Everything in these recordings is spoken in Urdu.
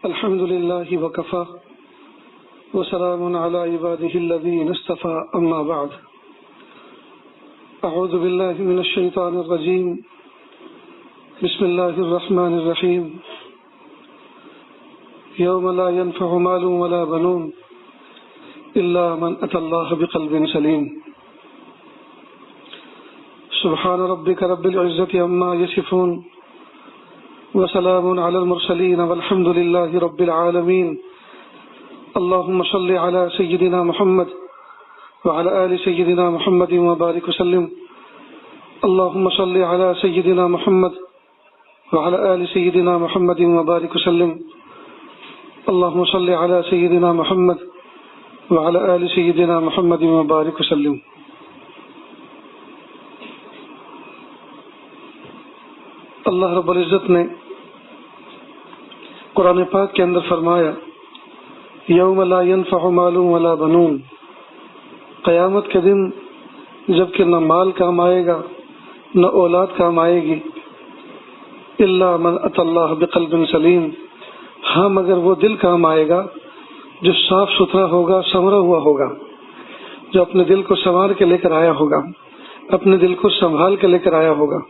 الحمد لله وكفى وسلام على عباده الذين اصطفى أما بعد أعوذ بالله من الشيطان الرجيم بسم الله الرحمن الرحيم يوم لا ينفع مال ولا بنون إلا من أتى الله بقلب سليم سبحان ربك رب العزة عما يصفون وسلام على المرسلين والحمد لله رب العالمين اللهم صل على سيدنا محمد وعلى آل سيدنا محمد وبارك وسلم اللهم صل على سيدنا محمد وعلى آل سيدنا محمد وبارك وسلم اللهم صل على سيدنا محمد وعلى آل سيدنا محمد وبارك وسلم. اللہ رب العزت نے قرآن پاک کے اندر فرمایا یوم لا ينفع مال ولا بنون، قیامت کے دن جب کہ نہ مال کام آئے گا نہ اولاد کام آئے گی، الا من اتى اللہ بقلب سلیم، ہاں مگر وہ دل کام آئے گا جو صاف ستھرا ہوگا، سنورا ہوا ہوگا، جو اپنے دل کو سنوار کے لے کر آیا ہوگا، اپنے دل کو سنبھال کے لے کر آیا ہوگا.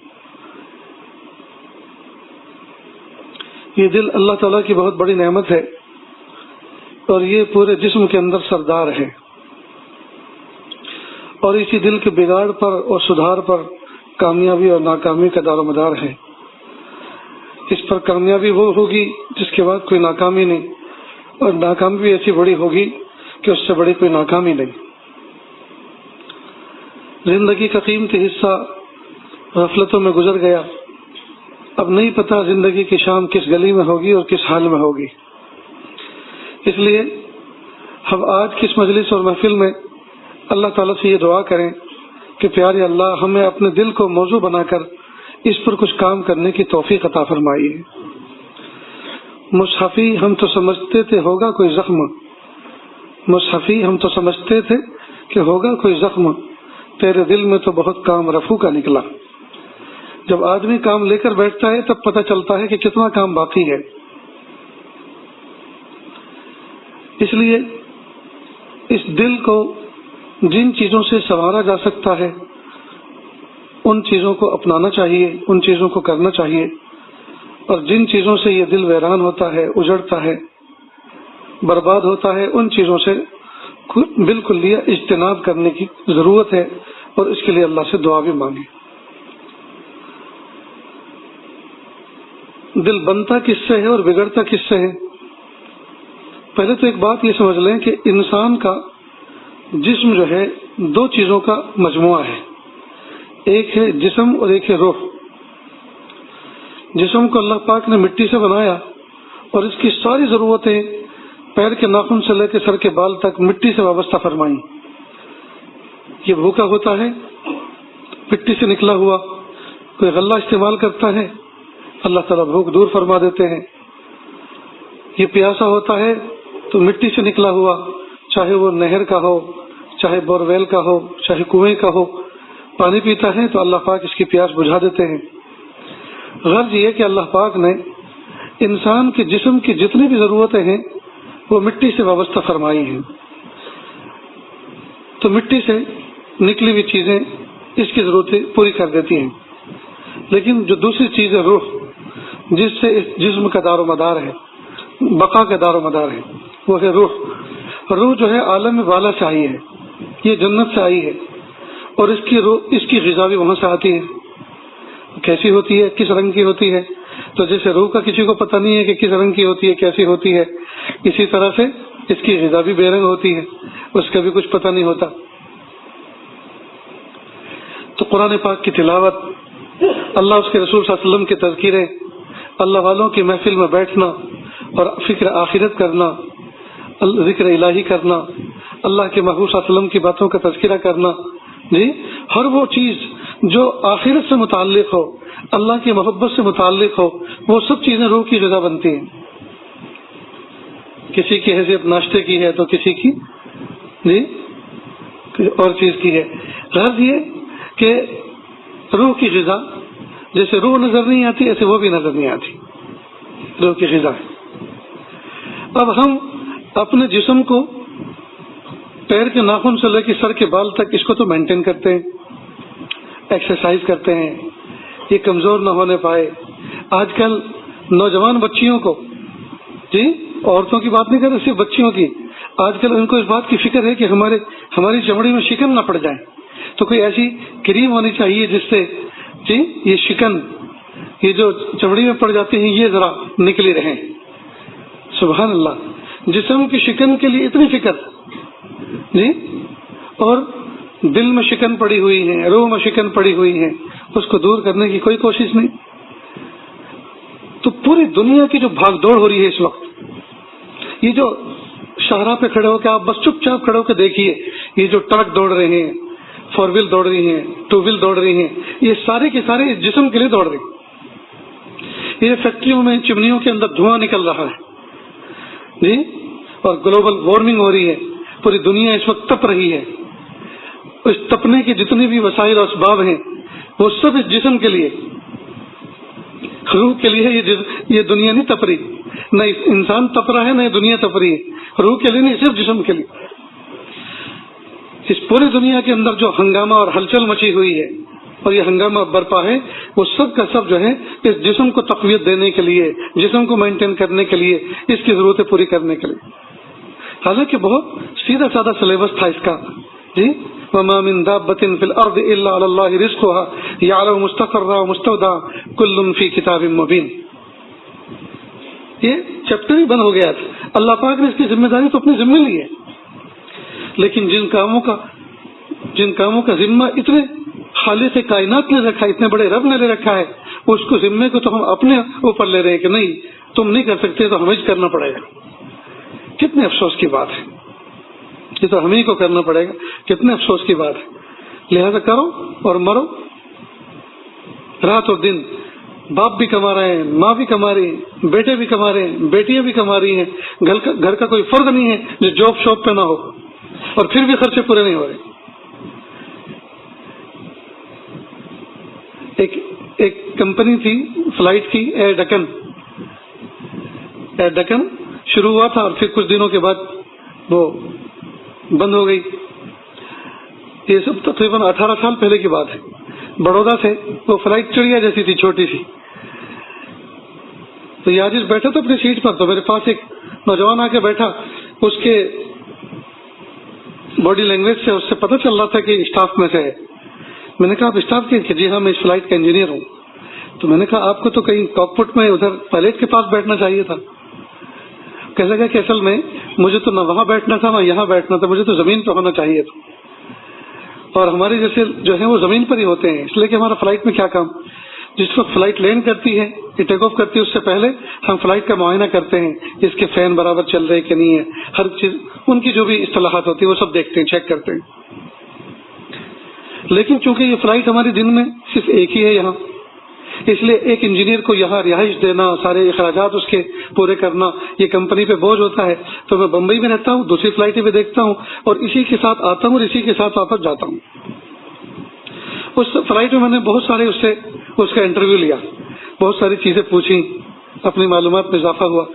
یہ دل اللہ تعالیٰ کی بہت بڑی نعمت ہے اور یہ پورے جسم کے اندر سردار ہے، اور اسی دل کے بگاڑ پر اور سدھار پر کامیابی اور ناکامی کا دار و مدار ہے. اس پر کامیابی وہ ہوگی جس کے بعد کوئی ناکامی نہیں، اور ناکامی بھی ایسی بڑی ہوگی کہ اس سے بڑی کوئی ناکامی نہیں. زندگی کا قیمتی حصہ غفلتوں میں گزر گیا، اب نہیں پتا زندگی کی شام کس گلی میں ہوگی اور کس حال میں ہوگی. اس لیے ہم آج کی اس مجلس اور محفل میں اللہ تعالیٰ سے یہ دعا کریں کہ پیارے اللہ ہمیں اپنے دل کو موضوع بنا کر اس پر کچھ کام کرنے کی توفیق عطا فرمائیے. مصحفی ہم تو سمجھتے تھے ہوگا کوئی زخم، مصحفی ہم تو سمجھتے تھے کہ ہوگا کوئی زخم، تیرے دل میں تو بہت کام رفو کا نکلا. جب آدمی کام لے کر بیٹھتا ہے تب پتہ چلتا ہے کہ کتنا کام باقی ہے. اس لیے اس دل کو جن چیزوں سے سنوارا جا سکتا ہے ان چیزوں کو اپنانا چاہیے، ان چیزوں کو کرنا چاہیے، اور جن چیزوں سے یہ دل ویران ہوتا ہے، اجڑتا ہے، برباد ہوتا ہے، ان چیزوں سے بالکل اجتناب کرنے کی ضرورت ہے، اور اس کے لیے اللہ سے دعا بھی مانگے. دل بنتا کس سے ہے اور بگڑتا کس سے ہے؟ پہلے تو ایک بات یہ سمجھ لیں کہ انسان کا جسم جو ہے دو چیزوں کا مجموعہ ہے، ایک ہے جسم اور ایک ہے روح. جسم کو اللہ پاک نے مٹی سے بنایا اور اس کی ساری ضرورتیں پیر کے ناخن سے لے کے سر کے بال تک مٹی سے وابستہ فرمائی. یہ بھوکا ہوتا ہے مٹی سے نکلا ہوا، کوئی غلہ استعمال کرتا ہے اللہ تعالیٰ بھوک دور فرما دیتے ہیں. یہ پیاسا ہوتا ہے تو مٹی سے نکلا ہوا، چاہے وہ نہر کا ہو، چاہے بور ویل کا ہو، چاہے کنویں کا ہو، پانی پیتا ہے تو اللہ پاک اس کی پیاس بجھا دیتے ہیں. غرض یہ کہ اللہ پاک نے انسان کے جسم کی جتنی بھی ضرورتیں ہیں وہ مٹی سے وابستہ فرمائی ہیں. تو مٹی سے نکلی ہوئی چیزیں اس کی ضرورتیں پوری کر دیتی ہیں. لیکن جو دوسری چیز ہے روح، جس سے اس جسم کا دار و مدار ہے، بقا کا دار و مدار ہے، وہ ہے روح. روح جو ہے عالم بالا سے آئی ہے، یہ جنت سے آئی ہے، اور اس کی غذا بھی وہاں سے آتی ہے. کیسی ہوتی ہے، کس رنگ کی ہوتی ہے؟ تو جیسے روح کا کسی کو پتہ نہیں ہے کہ کس رنگ کی ہوتی ہے، کیسی ہوتی ہے، اسی طرح سے اس کی غذا بھی بے رنگ ہوتی ہے، اس کا بھی کچھ پتہ نہیں ہوتا. تو قرآن پاک کی تلاوت، اللہ اس کے رسول صلی اللہ علیہ وسلم کے تذکرے، اللہ والوں کی محفل میں بیٹھنا اور فکر آخرت کرنا، ذکر الہی کرنا، اللہ کے محبوب صلی اللہ علیہ وسلم کی باتوں کا تذکرہ کرنا، جی ہر وہ چیز جو آخرت سے متعلق ہو، اللہ کی محبت سے متعلق ہو، وہ سب چیزیں روح کی غذا بنتی ہیں. کسی کی حیثیت ناشتے کی ہے تو کسی کی جی اور چیز کی ہے. غرض یہ کہ روح کی غذا، جیسے روح نظر نہیں آتی ایسے وہ بھی نظر نہیں آتی، روح کی غذا ہے. اب ہم اپنے جسم کو پیر کے ناخن سے لے کے سر کے بال تک اس کو تو مینٹین کرتے ہیں، ایکسرسائز کرتے ہیں، یہ کمزور نہ ہونے پائے. آج کل نوجوان بچیوں کو، جی عورتوں کی بات نہیں کر رہے، صرف بچیوں کی، آج کل ان کو اس بات کی فکر ہے کہ ہماری چمڑی میں شکن نہ پڑ جائے، تو کوئی ایسی کریم ہونی چاہیے جس سے جی یہ شکن، یہ جو چمڑی میں پڑ جاتی ہیں، یہ ذرا نکلی رہیں. سبحان اللہ، جسم کی شکن کے لیے اتنی فکر جی، اور دل میں شکن پڑی ہوئی ہے، روح میں شکن پڑی ہوئی ہے، اس کو دور کرنے کی کوئی کوشش نہیں. تو پوری دنیا کی جو بھاگ دوڑ ہو رہی ہے اس وقت، یہ جو شاہراہ پہ کھڑے ہو کے آپ بس چپ چاپ کھڑے ہو کے دیکھیے، یہ جو ٹرک دوڑ رہے ہیں، 4 ویل دوڑ رہی ہیں، 2 ویل دوڑ رہی ہیں، یہ سارے کے سارے اس جسم کے لیے دوڑ رہے ہیں. یہ فیکٹریوں میں چمنیوں کے اندر دھواں نکل رہا ہے جی، اور گلوبل وارمنگ ہو رہی ہے، پوری دنیا اس وقت تپ رہی ہے. اس تپنے کے جتنے بھی وسائل اور اسباب ہیں وہ سب اس جسم کے لیے، روح کے لیے. یہ دنیا نہیں تپ رہی، نہ انسان تپ رہا ہے، نہ دنیا تپ رہی ہے، روح کے لیے نہیں، صرف جسم کے لیے. اس پوری دنیا کے اندر جو ہنگامہ اور ہلچل مچی ہوئی ہے اور یہ ہنگامہ برپا ہے، وہ سب کا سب جو ہے اس جسم کو تقویت دینے کے لیے، جسم کو مینٹین کرنے کے لیے، اس کی ضرورتیں پوری کرنے کے لیے. حالانکہ بہت سیدھا سادہ سلیبس تھا اس کا جی. وما من دابة في الأرض إلا على الله رزقها يعلم مستقرها ومستودعها كل في كتاب مبين. یہ چیپٹر ہی بند ہو گیا تھا. اللہ پاک نے اس کی ذمہ داری تو اپنے ذمہ لی ہے، لیکن جن کاموں کا ذمہ اتنے خالق کائنات نے رکھا ہے، اتنے بڑے رب نے لے رکھا ہے، اس کو ذمے کو تو ہم اپنے اوپر لے رہے ہیں کہ نہیں تم نہیں کر سکتے تو ہمیں کرنا پڑے گا. کتنے افسوس کی بات ہے، یہ تو ہمیں کو کرنا پڑے گا. کتنے افسوس کی بات ہے. لہذا کرو اور مرو، رات اور دن. باپ بھی کما رہے ہیں، ماں بھی کما رہی ہے، بیٹے بھی کما رہے ہیں، بیٹیاں بھی کما رہی ہیں. گھر کا کوئی فرد نہیں ہے جو جاب شاپ پہ نہ ہو، اور پھر بھی خرچے پورے نہیں ہو رہے. ایک کمپنی تھی فلائٹ کی، ایئر ڈکن شروع ہوا تھا اور پھر کچھ دنوں کے بعد وہ بند ہو گئی. یہ سب تقریباً 18 سال پہلے کی بات ہے. بڑودہ سے وہ فلائٹ چڑیا جیسی تھی، چھوٹی سی. تو یہ آج بیٹھا تھا اپنی سیٹ پر، تو میرے پاس ایک نوجوان آ کے بیٹھا. اس کے باڈی لینگویج سے اس سے پتہ چل رہا تھا کہ اسٹاف میں سے ہے. میں نے کہا آپ اسٹاف کی؟ کہ جی ہاں میں اس فلائٹ کا انجینئر ہوں. تو میں نے کہا آپ کو تو کہیں کاکپٹ میں ادھر پائلٹ کے پاس بیٹھنا چاہیے تھا. کہنے لگا کہ اصل میں مجھے تو نہ وہاں بیٹھنا تھا نہ یہاں بیٹھنا تھا، مجھے تو زمین پہ ہونا چاہیے تھا. اور ہمارے جیسے جو ہیں وہ زمین پر ہی ہوتے ہیں، اس لیے کہ ہمارا فلائٹ میں کیا کام. جس وقت فلائٹ لینڈ کرتی ہے، یہ ٹیک آف کرتی ہے، اس سے پہلے ہم فلائٹ کا معائنہ کرتے ہیں، اس کے فین برابر چل رہے کہ نہیں ہے، ہر چیز ان کی جو بھی اصطلاحات ہوتی ہے وہ سب دیکھتے ہیں، چیک کرتے ہیں. لیکن چونکہ یہ فلائٹ ہماری دن میں صرف ایک ہی ہے یہاں، اس لیے ایک انجینئر کو یہاں رہائش دینا، سارے اخراجات اس کے پورے کرنا، یہ کمپنی پہ بوجھ ہوتا ہے. تو میں بمبئی میں رہتا ہوں، دوسری فلائٹیں بھی دیکھتا ہوں، اور اسی کے ساتھ آتا ہوں اور اسی کے ساتھ واپس جاتا ہوں. اس فلائٹ میں نے بہت سارے اس کا انٹرویو لیا، بہت ساری چیزیں پوچھی، اپنی معلومات میں اضافہ ہوا.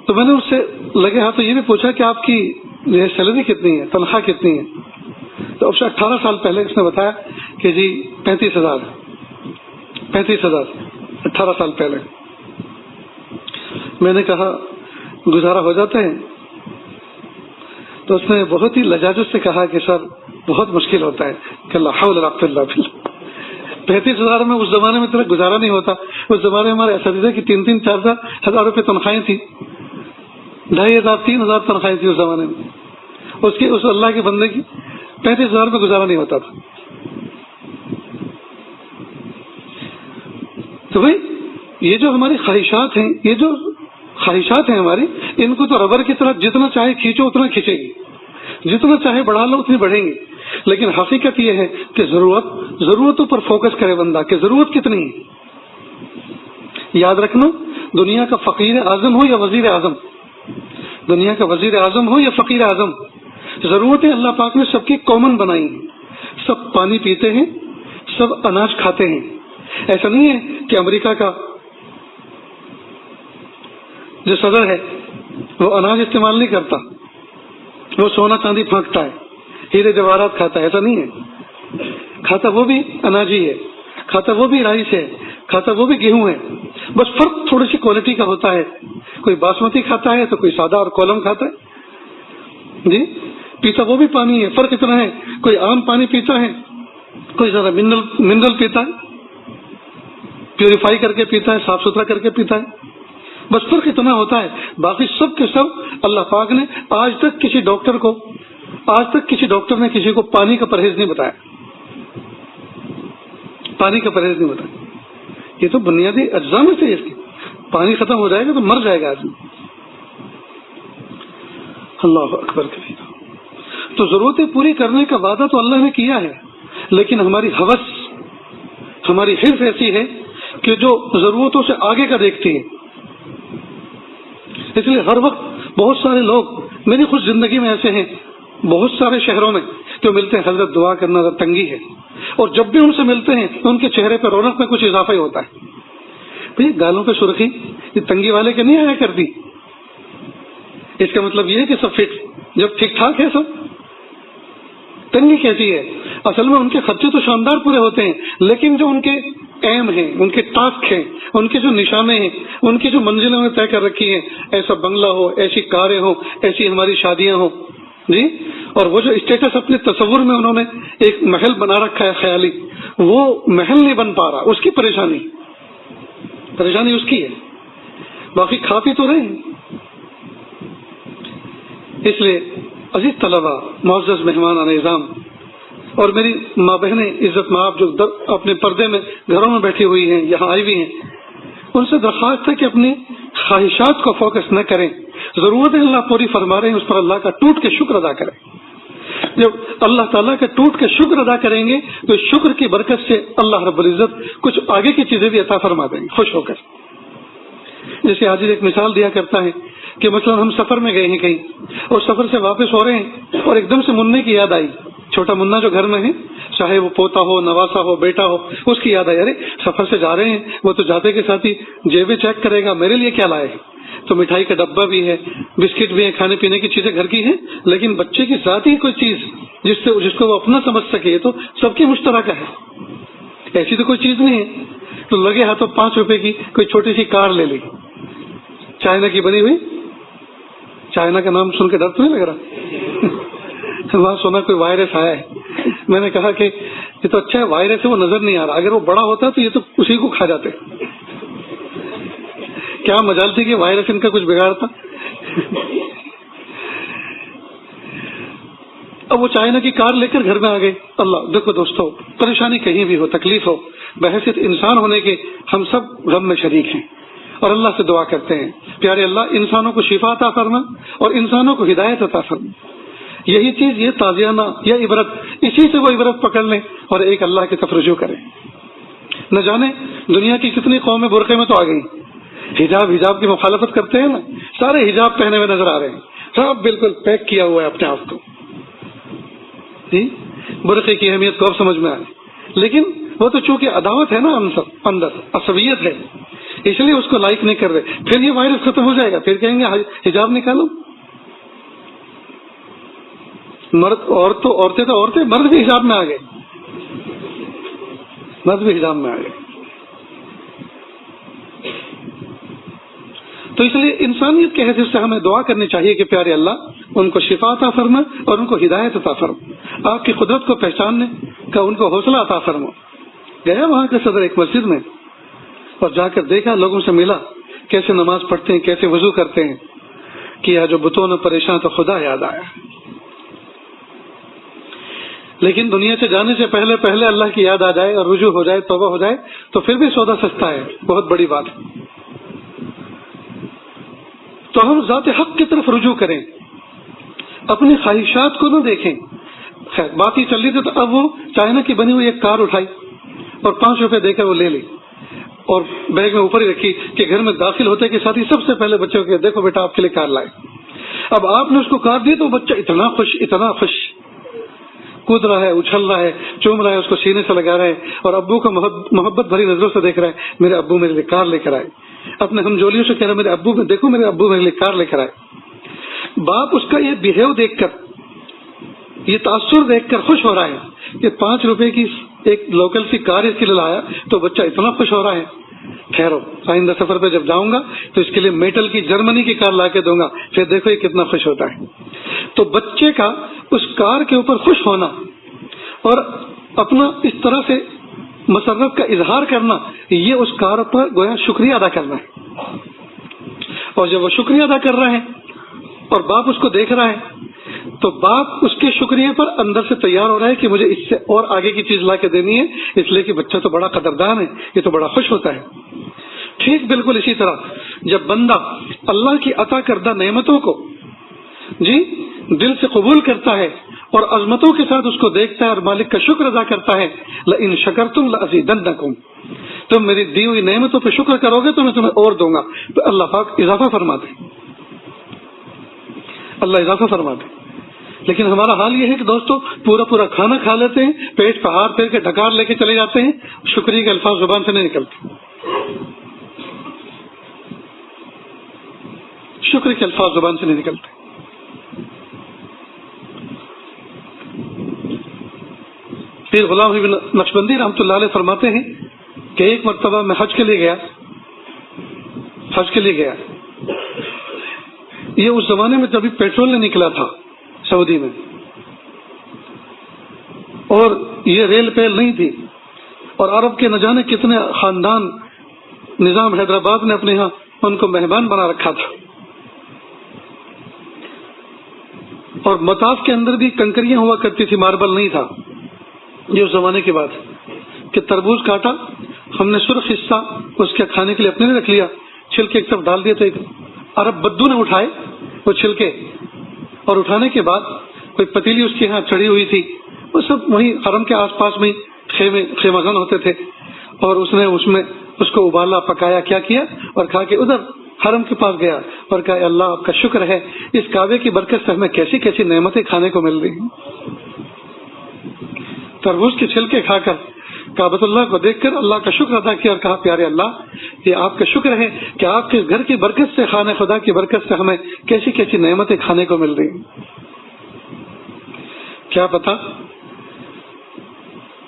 تو میں نے اس سے لگے ہاتھ تو یہ بھی پوچھا کہ آپ کی سیلری کتنی ہے، تنخواہ کتنی ہے. تو اب سے 18 سال پہلے اس نے بتایا کہ جی 35,000 18 سال پہلے. میں نے کہا گزارا ہو جاتے ہیں؟ تو اس نے بہت ہی لجاجت سے کہا کہ سر بہت مشکل ہوتا ہے. کہ لا حول ولا قوت الا باللہ. 35,000 میں اس زمانے میں اتنا گزارا نہیں ہوتا. اس زمانے میں ہمارے اساتذہ کی 3,000 4,000 ہزار روپے تنخواہیں تھی، 2,500 3,000 تنخواہیں تھی اس زمانے میں. اس اللہ کے بندے کی 35,000 میں گزارا نہیں ہوتا تھا. تو بھائی یہ جو ہماری خواہشات ہیں، ہماری، ان کو تو ربر کی طرح جتنا چاہے کھینچو اتنا کھینچے گی، جتنا چاہے بڑھا لو اتنی بڑھیں گی. لیکن حقیقت یہ ہے کہ ضرورتوں پر فوکس کرے بندہ کہ ضرورت کتنی ہے. یاد رکھنا، دنیا کا فقیر اعظم ہو یا وزیر اعظم، دنیا کا وزیر اعظم ہو یا فقیر اعظم، ضرورتیں اللہ پاک نے سب کی کامن بنائی ہیں. سب پانی پیتے ہیں، سب اناج کھاتے ہیں. ایسا نہیں ہے کہ امریکہ کا جو صدر ہے وہ اناج استعمال نہیں کرتا، وہ سونا چاندی پھینکتا ہے، ہیرے جواہرات کھاتا ہے، ایسا نہیں ہے. کھاتا وہ بھی اناج ہی ہے، کھاتا وہ بھی رائس ہے، کھاتا وہ بھی گیہوں ہے، بس فرق تھوڑی سی کوالٹی کا ہوتا ہے. کوئی باسمتی کھاتا ہے تو کوئی سادہ اور کولم کھاتا ہے. جی پیتا وہ بھی پانی ہے، فرق اتنا ہے، کوئی عام پانی پیتا ہے، کوئی زیادہ منرل پیتا ہے، پیوریفائی کر کے پیتا ہے، صاف ستھرا کر کے پیتا ہے. بس فرق اتنا ہوتا ہے. باقی سب کے سب اللہ پاک نے آج تک کسی ڈاکٹر نے کسی کو پانی کا پرہیز نہیں بتایا. پانی کا پرہیز نہیں بتایا. یہ تو بنیادی اجزاء میں سے اس کی. پانی ختم ہو جائے گا تو مر جائے گا آدمی. اللہ اکبر کبیرہ. تو ضرورتیں پوری کرنے کا وعدہ تو اللہ نے کیا ہے، لیکن ہماری ہوس، ہماری حرص ایسی ہے کہ جو ضرورتوں سے آگے کا دیکھتی ہے. اس لیے ہر وقت بہت سارے لوگ میری خود زندگی میں ایسے ہیں، بہت سارے شہروں میں جو ملتے ہیں، حضرت دعا کرنا تنگی ہے، اور جب بھی ان سے ملتے ہیں ان کے چہرے پہ رونق میں کچھ اضافہ ہی ہوتا ہے. بھئی گالوں پہ سرخی یہ تنگی والے کے نہیں آیا کرتی. اس کا مطلب یہ ہے کہ سب فٹ، جب ٹھیک ٹھاک ہے سب، تنگی کیسی ہے؟ اصل میں ان کے خرچے تو شاندار پورے ہوتے ہیں، لیکن جو ان کے ایم ہیں، ان کے ٹاسک ہیں، ان کے جو نشانے ہیں، ان کی جو منزلیں انہوں نے طے کر رکھی ہیں، ایسا بنگلہ ہو، ایسی کاریں ہوں، ایسی ہماری شادیاں ہوں جی، اور وہ جو اسٹیٹس اپنے تصور میں انہوں نے ایک محل بنا رکھا ہے خیالی، وہ محل نہیں بن پا رہا. اس کی پریشانی اس کی ہے. باقی کھا پی تو رہے ہیں. اس لیے عزیز طلبہ، معزز مہمان نظام اور میری ماں بہنیں عزت مآب جو اپنے پردے میں گھروں میں بیٹھی ہوئی ہیں، یہاں آئی ہوئی ہیں، ان سے درخواست ہے کہ اپنی خواہشات کو فوکس نہ کریں. ضرورتیں اللہ پوری فرما رہے ہیں، اس پر اللہ کا ٹوٹ کے شکر ادا کریں. جب اللہ تعالیٰ کا ٹوٹ کے شکر ادا کریں گے تو شکر کی برکت سے اللہ رب العزت کچھ آگے کی چیزیں بھی عطا فرما دیں گے خوش ہو کر. جیسے آج ایک مثال دیا کرتا ہے کہ مثلا ہم سفر میں گئے ہیں کہیں، اور سفر سے واپس ہو رہے ہیں اور ایک دم سے منہ کی یاد آئی. چھوٹا منا جو گھر میں ہے، چاہے وہ پوتا ہو، نواسا ہو، بیٹا ہو، اس کی یاد آئی، ارے سفر سے جا رہے ہیں، وہ تو جاتے کے ساتھ ہی جیبیں چیک کرے گا میرے لیے کیا لائے. تو مٹھائی کا ڈبہ بھی ہے، بسکٹ بھی ہے، کھانے پینے کی چیزیں گھر کی ہیں، لیکن بچے کی ذاتی کوئی چیز جس کو وہ اپنا سمجھ سکے تو سب کی مشترکہ ہے. ایسی تو کوئی چیز نہیں ہے. تو لگے ہاتھوں 5 روپے کی کوئی چھوٹی سی کار لے لی، چائنا کی بنی ہوئی. چائنا کا نام سن کے ڈر تو نہیں لگ رہا؟ وہاں سنا کوئی وائرس آیا ہے. میں نے کہا کہ یہ تو اچھا ہے وائرس ہے، وہ نظر نہیں آ رہا، اگر وہ بڑا ہوتا تو یہ تو اسی کو کھا جاتے. کیا مجال تھی کہ وائرس ان کا کچھ بگاڑتا. اب وہ چائنا کی کار لے کر گھر میں آ گئے. اللہ دیکھو دوستو، پریشانی کہیں بھی ہو، تکلیف ہو، بحیثیت انسان ہونے کے ہم سب غم میں شریک ہیں اور اللہ سے دعا کرتے ہیں پیارے اللہ انسانوں کو شفا عطا فرما اور انسانوں کو ہدایت عطا فرما. یہی چیز، یہ تازیانہ یا عبرت، اسی سے وہ عبرت پکڑ لیں اور ایک اللہ کی طرف رجوع کریں. نہ جانے دنیا کی کتنی قومیں برقعے میں تو آ گئی. حجاب کی مخالفت کرتے ہیں نا، سارے حجاب پہنے ہوئے نظر آ رہے ہیں، سب بالکل پیک کیا ہوا ہے اپنے آپ کو. جی برقعے کی اہمیت کو اب سمجھ میں آئے، لیکن وہ تو چونکہ عداوت ہے نا اندر عصبیت ہے، اس لیے اس کو لائک نہیں کر رہے. پھر یہ وائرس ختم ہو جائے گا، پھر کہیں گے حجاب نکالو. عورتیں تو عورتیں، مرد بھی حجاب میں آ گئے، تو اس لیے انسانیت کے حیثیت سے ہمیں دعا کرنی چاہیے کہ پیارے اللہ ان کو شفا عطا فرما اور ان کو ہدایت عطا فرما. آپ کی قدرت کو پہچاننے کا ان کو حوصلہ عطا فرما. گیا وہاں کے صدر ایک مسجد میں اور جا کر دیکھا، لوگوں سے ملا، کیسے نماز پڑھتے ہیں، کیسے وضو کرتے ہیں. کیا جو بتوں نے پریشان تو خدا یاد آیا. لیکن دنیا سے جانے سے پہلے اللہ کی یاد آ جائے اور رجوع ہو جائے، توبہ ہو جائے تو پھر بھی سودا سستا ہے، بہت بڑی بات ہے. تو ہم ذات حق کی طرف رجوع کریں، اپنی خواہشات کو نہ دیکھیں. خیر بات ہی چل رہی تھی تو اب وہ چائنا کی بنی ہوئی ایک کار اٹھائی اور 5 روپے دے کر وہ لے لی اور بیگ میں اوپر ہی رکھی کہ گھر میں داخل ہوتے کے ساتھ ہی سب سے پہلے بچوں کے دیکھو بیٹا آپ کے لیے کار لائے. اب آپ نے اس کو کار دی تو بچہ اتنا خوش کود رہا ہے، اچھل رہا ہے، چوم رہا ہے، اس کو سینے سے لگا رہا ہے اور ابو کو محبت بھری نظروں سے دیکھ رہا ہے. میرے ابو میرے لیے کار لے کر آئے. اپنے ہمجولیوں سے کہہ رہا ہے میرے ابو میرے لیے کار لے کر آئے. باپ اس کا یہ بہیو دیکھ کر، یہ تاثر دیکھ کر خوش ہو رہا ہے کہ 5 روپے کی ایک لوکل سی کار اس کے لیے لایا تو بچہ اتنا خوش ہو رہا ہے، ٹھہرو آئندہ سفر پہ جب جاؤں گا تو اس کے لیے میٹل کی جرمنی کی کار لا کے دوں گا، پھر دیکھو یہ کتنا خوش ہوتا ہے۔ تو بچے کا اس کار کے اوپر خوش ہونا اور اپنا اس طرح سے مسرت کا اظہار کرنا، یہ اس کار پر گویا شکریہ ادا کرنا ہے۔ اور جب وہ شکریہ ادا کر رہا ہے اور باپ اس کو دیکھ رہا ہے تو باپ اس کے شکریہ پر اندر سے تیار ہو رہا ہے کہ مجھے اس سے اور آگے کی چیز لا کے دینی ہے، اس لیے کہ بچہ تو بڑا قدردان ہے، یہ تو بڑا خوش ہوتا ہے۔ ٹھیک بالکل اسی طرح جب بندہ اللہ کی عطا کردہ نعمتوں کو دل سے قبول کرتا ہے اور عظمتوں کے ساتھ اس کو دیکھتا ہے اور مالک کا شکر ادا کرتا ہے، لئن شکرتم لازیدنکم، تم میری دی ہوئی نعمتوں پہ شکر کرو گے تو میں تمہیں اور دوں گا، تو اللہ پاک اضافہ فرما دے، اللہ اضافہ فرما دے۔ لیکن ہمارا حال یہ ہے کہ دوستو پورا کھانا کھا لیتے ہیں، پیٹ پہ ہاتھ پھیر کے ڈکار لے کے چلے جاتے ہیں، شکریہ کے الفاظ زبان سے نہیں نکلتے، شکر کے الفاظ زبان سے نہیں نکلتے۔ پھر غلام ابن نقشبندی رحمۃ اللہ علیہ فرماتے ہیں کہ ایک مرتبہ میں حج کے لیے گیا، یہ اس زمانے میں جبھی پیٹرول نہیں نکلا تھا سعودی میں، اور یہ ریل پیل نہیں تھی، اور عرب کے نہ جانے کتنے خاندان نظام حیدرآباد نے اپنے ہاں ان کو مہمان بنا رکھا تھا، اور مطاف کے اندر بھی کنکریاں ہوا کرتی تھی، ماربل نہیں تھا۔ یہ اس زمانے کی بات کہ تربوز کاٹا ہم نے، سرخ حصہ اس کے کھانے کے لیے اپنے لیے رکھ لیا، چھلکے ایک طرف ڈال دیے، تو ایک عرب بدو نے اٹھائے وہ چھلکے، اور اٹھانے کے بعد کوئی پتیلی اس کے ہاں چڑھی ہوئی تھی، وہ سب وہی حرم کے آس پاس میں خیمہ گن ہوتے تھے، اور اس نے اس کو ابالا، پکایا، کیا کیا، اور کھا کے ادھر حرم کے پاس گیا اور کہا اللہ آپ کا شکر ہے، اس کعبے کی برکت سے ہمیں کیسی کیسی نعمتیں کھانے کو مل رہی ہیں۔ تربوز کے چھلکے کھا کر کعبۃ اللہ کو دیکھ کر اللہ کا شکر ادا کیا اور کہا پیارے اللہ یہ آپ کا شکر ہے کہ آپ کے گھر کی برکت سے، خانہ خدا کی برکت سے ہمیں کیسی کیسی نعمتیں کھانے کو مل رہی ہیں۔ کیا پتا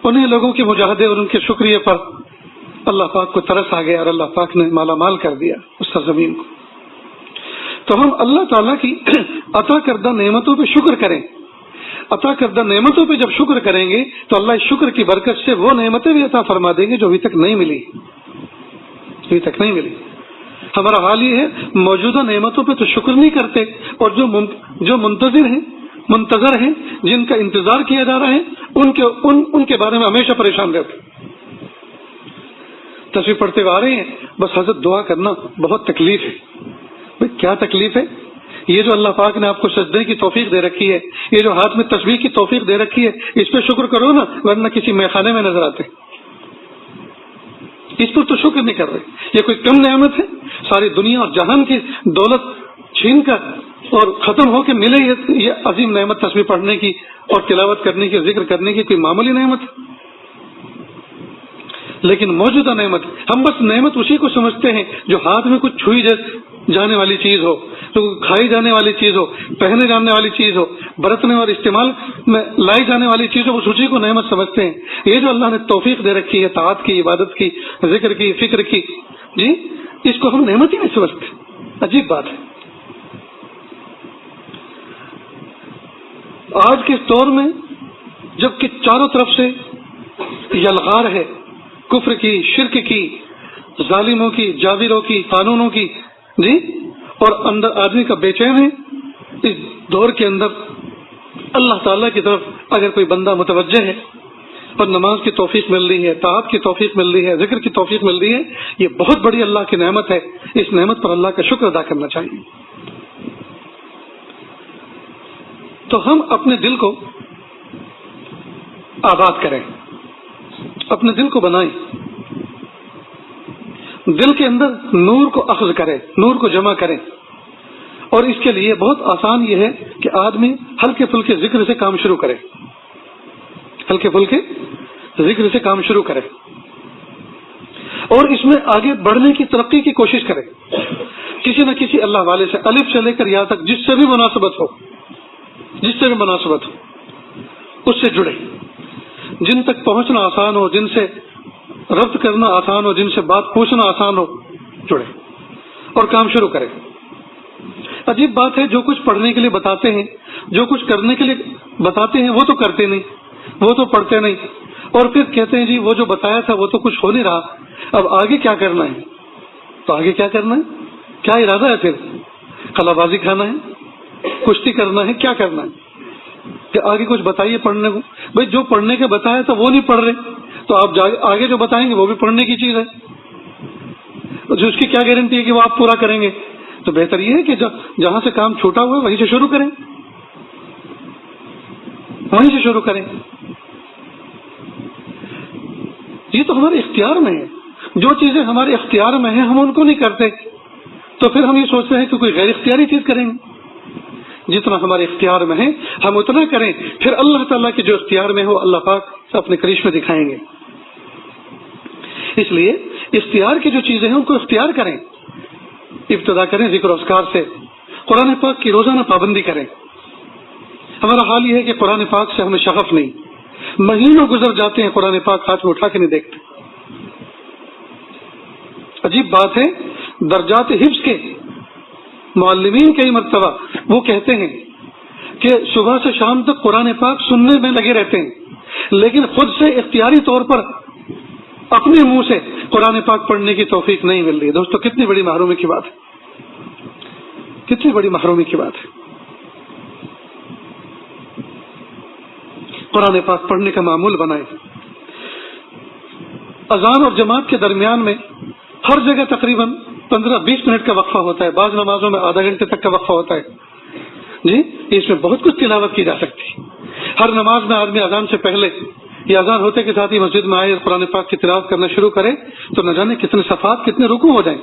انہیں لوگوں کے مجاہدے اور ان کے شکریہ پر اللہ پاک کو ترس آ گیا اور اللہ پاک نے مالا مال کر دیا اس سرزمین کو۔ تو ہم اللہ تعالیٰ کی عطا کردہ نعمتوں پہ شکر کریں، عطا کردہ نعمتوں پہ جب شکر کریں گے تو اللہ اس شکر کی برکت سے وہ نعمتیں بھی عطا فرما دیں گے جو ابھی تک نہیں ملی، ہمارا حال یہ ہے موجودہ نعمتوں پہ تو شکر نہیں کرتے، اور جو منتظر ہیں جن کا انتظار کیا جا رہا ہے ان کے بارے میں ہمیشہ پریشان رہتے۔ تصویر پڑھتے ہوئے آ رہے ہیں، بس حضرت دعا کرنا بہت تکلیف ہے۔ کیا تکلیف ہے؟ یہ جو اللہ پاک نے آپ کو سجدے کی توفیق دے رکھی ہے، یہ جو ہاتھ میں تسبیح کی توفیق دے رکھی ہے، اس پہ شکر کرو نا، ورنہ کسی میخانے میں نظر آتے، اس پر تو شکر نہیں کر رہے۔ یہ کوئی کم نعمت ہے؟ ساری دنیا اور جہان کی دولت چھین کر اور ختم ہو کے ملے یہ عظیم نعمت تسبیح پڑھنے کی اور تلاوت کرنے کی، ذکر کرنے کی، کوئی معمولی نعمت ہے؟ لیکن موجودہ نعمت، ہم بس نعمت اسی کو سمجھتے ہیں جو ہاتھ میں کچھ چھوئی جانے والی چیز ہو، جو کھائی جانے والی چیز ہو، پہنے جانے والی چیز ہو، برتنے اور استعمال میں لائی جانے والی چیز ہو، اس اسی کو نعمت سمجھتے ہیں۔ یہ جو اللہ نے توفیق دے رکھی ہے طاعت کی، عبادت کی، ذکر کی، فکر کی، اس کو ہم نعمت ہی نہیں سمجھتے۔ عجیب بات ہے۔ آج کے دور میں جبکہ چاروں طرف سے یلغار ہے کفر کی، شرک کی، ظالموں کی، جابروں کی، قانونوں کی، اور اندر آدمی کا بے چین ہے، اس دور کے اندر اللہ تعالیٰ کی طرف اگر کوئی بندہ متوجہ ہے اور نماز کی توفیق مل رہی ہے، طاعت کی توفیق مل رہی ہے، ذکر کی توفیق مل رہی ہے، یہ بہت بڑی اللہ کی نعمت ہے۔ اس نعمت پر اللہ کا شکر ادا کرنا چاہیے۔ تو ہم اپنے دل کو آباد کریں، اپنے دل کو بنائیں، دل کے اندر نور کو اخذ کریں، نور کو جمع کریں، اور اس کے لیے بہت آسان یہ ہے کہ آدمی ہلکے پھلکے ذکر سے کام شروع کرے، ہلکے پھلکے ذکر سے کام شروع کرے، اور اس میں آگے بڑھنے کی ترقی کی کوشش کرے. کسی نہ کسی اللہ والے سے الف سے لے کر یا تک جس سے بھی مناسبت ہو اس سے جڑے. جن تک پہنچنا آسان ہو، جن سے ربط کرنا آسان ہو، جن سے بات پوچھنا آسان ہو، جڑے اور کام شروع کرے. عجیب بات ہے، جو کچھ پڑھنے کے لیے بتاتے ہیں، جو کچھ کرنے کے لیے بتاتے ہیں، وہ تو کرتے نہیں، وہ تو پڑھتے نہیں، اور پھر کہتے ہیں جی وہ جو بتایا تھا وہ تو کچھ ہو نہیں رہا، اب آگے کیا کرنا ہے. تو آگے کیا کرنا ہے؟ کیا ارادہ ہے؟ پھر خلا بازی کھانا ہے، کشتی کرنا ہے، کیا کرنا ہے کہ آگے کچھ بتائیے پڑھنے کو. بھائی جو پڑھنے کے بتایا تھا وہ نہیں پڑھ رہے، تو آپ آگے جو بتائیں گے وہ بھی پڑھنے کی چیز ہے، جو اس کی کیا گارنٹی ہے کہ وہ آپ پورا کریں گے. تو بہتر یہ ہے کہ جہاں سے کام چھوٹا ہوا ہے وہیں سے شروع کریں، وہیں سے شروع کریں. یہ تو ہمارے اختیار میں ہے. جو چیزیں ہمارے اختیار میں ہیں ہم ان کو نہیں کرتے، تو پھر ہم یہ سوچتے ہیں کہ کوئی غیر اختیاری چیز کریں گے. جتنا ہمارے اختیار میں ہے ہم اتنا کریں، پھر اللہ تعالیٰ کے جو اختیار میں ہو اللہ پاک سے اپنے کرشمے دکھائیں گے. اس لیے اختیار کی جو چیزیں ہیں ان کو اختیار کریں. ابتدا کریں ذکر و اذکار سے، قرآن پاک کی روزانہ پابندی کریں. ہمارا حال یہ ہے کہ قرآن پاک سے ہمیں شغف نہیں، مہینوں گزر جاتے ہیں قرآن پاک ہاتھ میں اٹھا کے نہیں دیکھتے. عجیب بات ہے، درجات حفظ کے معلمین کئی مرتبہ وہ کہتے ہیں کہ صبح سے شام تک قرآن پاک سننے میں لگے رہتے ہیں، لیکن خود سے اختیاری طور پر اپنے منہ سے قرآن پاک پڑھنے کی توفیق نہیں مل رہی. دوستو کتنی بڑی محرومی کی بات ہے، کتنی بڑی محرومی کی بات ہے. قرآن پاک پڑھنے کا معمول بنائیں. اذان اور جماعت کے درمیان میں ہر جگہ تقریباً 15-20 منٹ کا وقفہ ہوتا ہے، بعض نمازوں میں آدھا گھنٹے تک کا وقفہ ہوتا ہے. جی اس میں بہت کچھ تلاوت کی جا سکتی ہے. ہر نماز میں آدمی اذان سے پہلے یا اذان ہوتے کے ساتھ ہی مسجد میں آئے اور قرآن پاک کی تلاوت کرنا شروع کرے تو نہ جانے کتنے صفحات، کتنے رکوع ہو جائیں.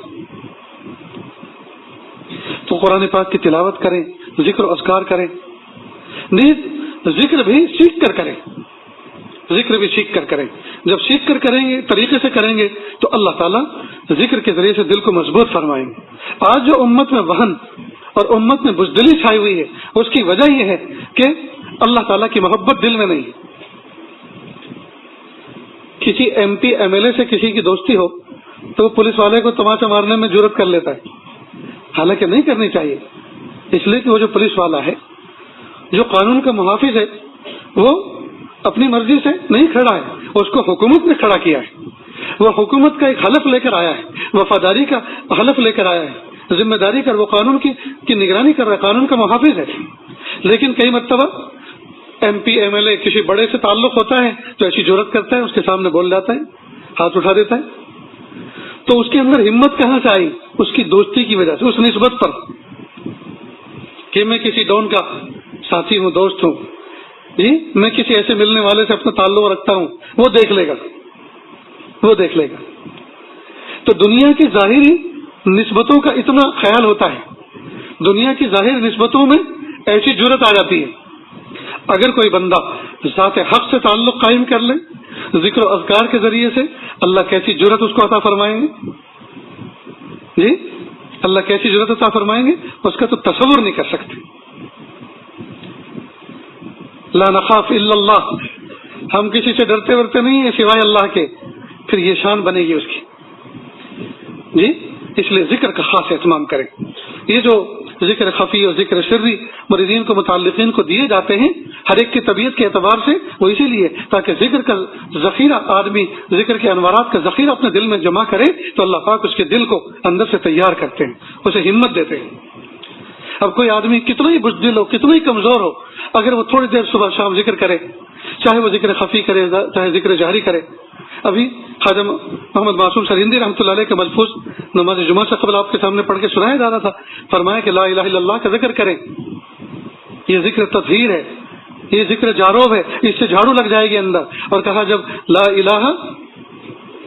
تو قرآن پاک کی تلاوت کریں، ذکر و اذکار کریں. نیز ذکر بھی سیکھ کر کریں، ذکر بھی سیکھ کر کریں. جب سیکھ کر کریں گے، طریقے سے کریں گے تو اللہ تعالیٰ ذکر کے ذریعے سے دل کو مضبوط فرمائیں گے. آج جو امت میں وہن اور امت میں بزدلی چھائی ہوئی ہے اس کی وجہ یہ ہے کہ اللہ تعالیٰ کی محبت دل میں نہیں. کسی M P M L A سے کسی کی دوستی ہو تو وہ پولیس والے کو تماچا مارنے میں جرأت کر لیتا ہے، حالانکہ نہیں کرنی چاہیے. اس لیے کہ وہ جو پولیس والا ہے، جو قانون کا محافظ ہے، وہ اپنی مرضی سے نہیں کھڑا ہے، اس کو حکومت نے کھڑا کیا ہے. وہ حکومت کا ایک حلف لے کر آیا ہے، وفاداری کا حلف لے کر آیا ہے، ذمہ داری کر وہ قانون کی نگرانی کر رہا ہے، قانون کا محافظ ہے. لیکن کئی مرتبہ M P M L A کسی بڑے سے تعلق ہوتا ہے تو ایسی جرأت کرتا ہے، اس کے سامنے بول جاتا ہے، ہاتھ اٹھا دیتا ہے. تو اس کے اندر ہمت کہاں سے آئی؟ اس کی دوستی کی وجہ سے، اس نسبت پر کہ میں کسی ڈون کا ساتھی ہوں، دوست ہوں، جی میں کسی ایسے ملنے والے سے اپنا تعلق رکھتا ہوں، وہ دیکھ لے گا، وہ دیکھ لے گا. تو دنیا کی ظاہری نسبتوں کا اتنا خیال ہوتا ہے، دنیا کی ظاہر نسبتوں میں ایسی جرأت آ جاتی ہے. اگر کوئی بندہ ذات حق سے تعلق قائم کر لے ذکر و اذکار کے ذریعے سے، اللہ کیسی جرأت اس کو عطا فرمائیں گے. جی اللہ کیسی جرأت عطا فرمائیں گے، اس کا تو تصور نہیں کر سکتے. لا نخاف الا اللہ، ہم کسی سے ڈرتے ورتے نہیں ہیں سوائے اللہ کے. پھر یہ شان بنے گی اس کی. جی اس لیے ذکر کا خاص اہتمام کریں. یہ جو ذکر خفی اور ذکر سری مریضین کو، متعلقین کو دیے جاتے ہیں ہر ایک کی طبیعت کے اعتبار سے، وہ اسی لیے تاکہ ذکر کا ذخیرہ، آدمی ذکر کے انوارات کا ذخیرہ اپنے دل میں جمع کرے تو اللہ پاک اس کے دل کو اندر سے تیار کرتے ہیں، اسے ہمت دیتے ہیں. اب کوئی آدمی کتنا ہی بزدل ہو، کتنا ہی کمزور ہو، اگر وہ تھوڑی دیر صبح شام ذکر کرے، چاہے وہ ذکر خفی کرے چاہے ذکر جہری کرے. ابھی خواجہ محمد معصوم سرہندی رحمۃ اللہ علیہ کے ملفوظ نماز جمعہ سے قبل آپ کے سامنے پڑھ کے سنایا جا رہا تھا. فرمایا کہ لا الہ الا اللہ کا ذکر کریں، یہ ذکر تطہیر ہے، یہ ذکر جاروب ہے، اس سے جھاڑو لگ جائے گی اندر. اور کہا جب لا الہ،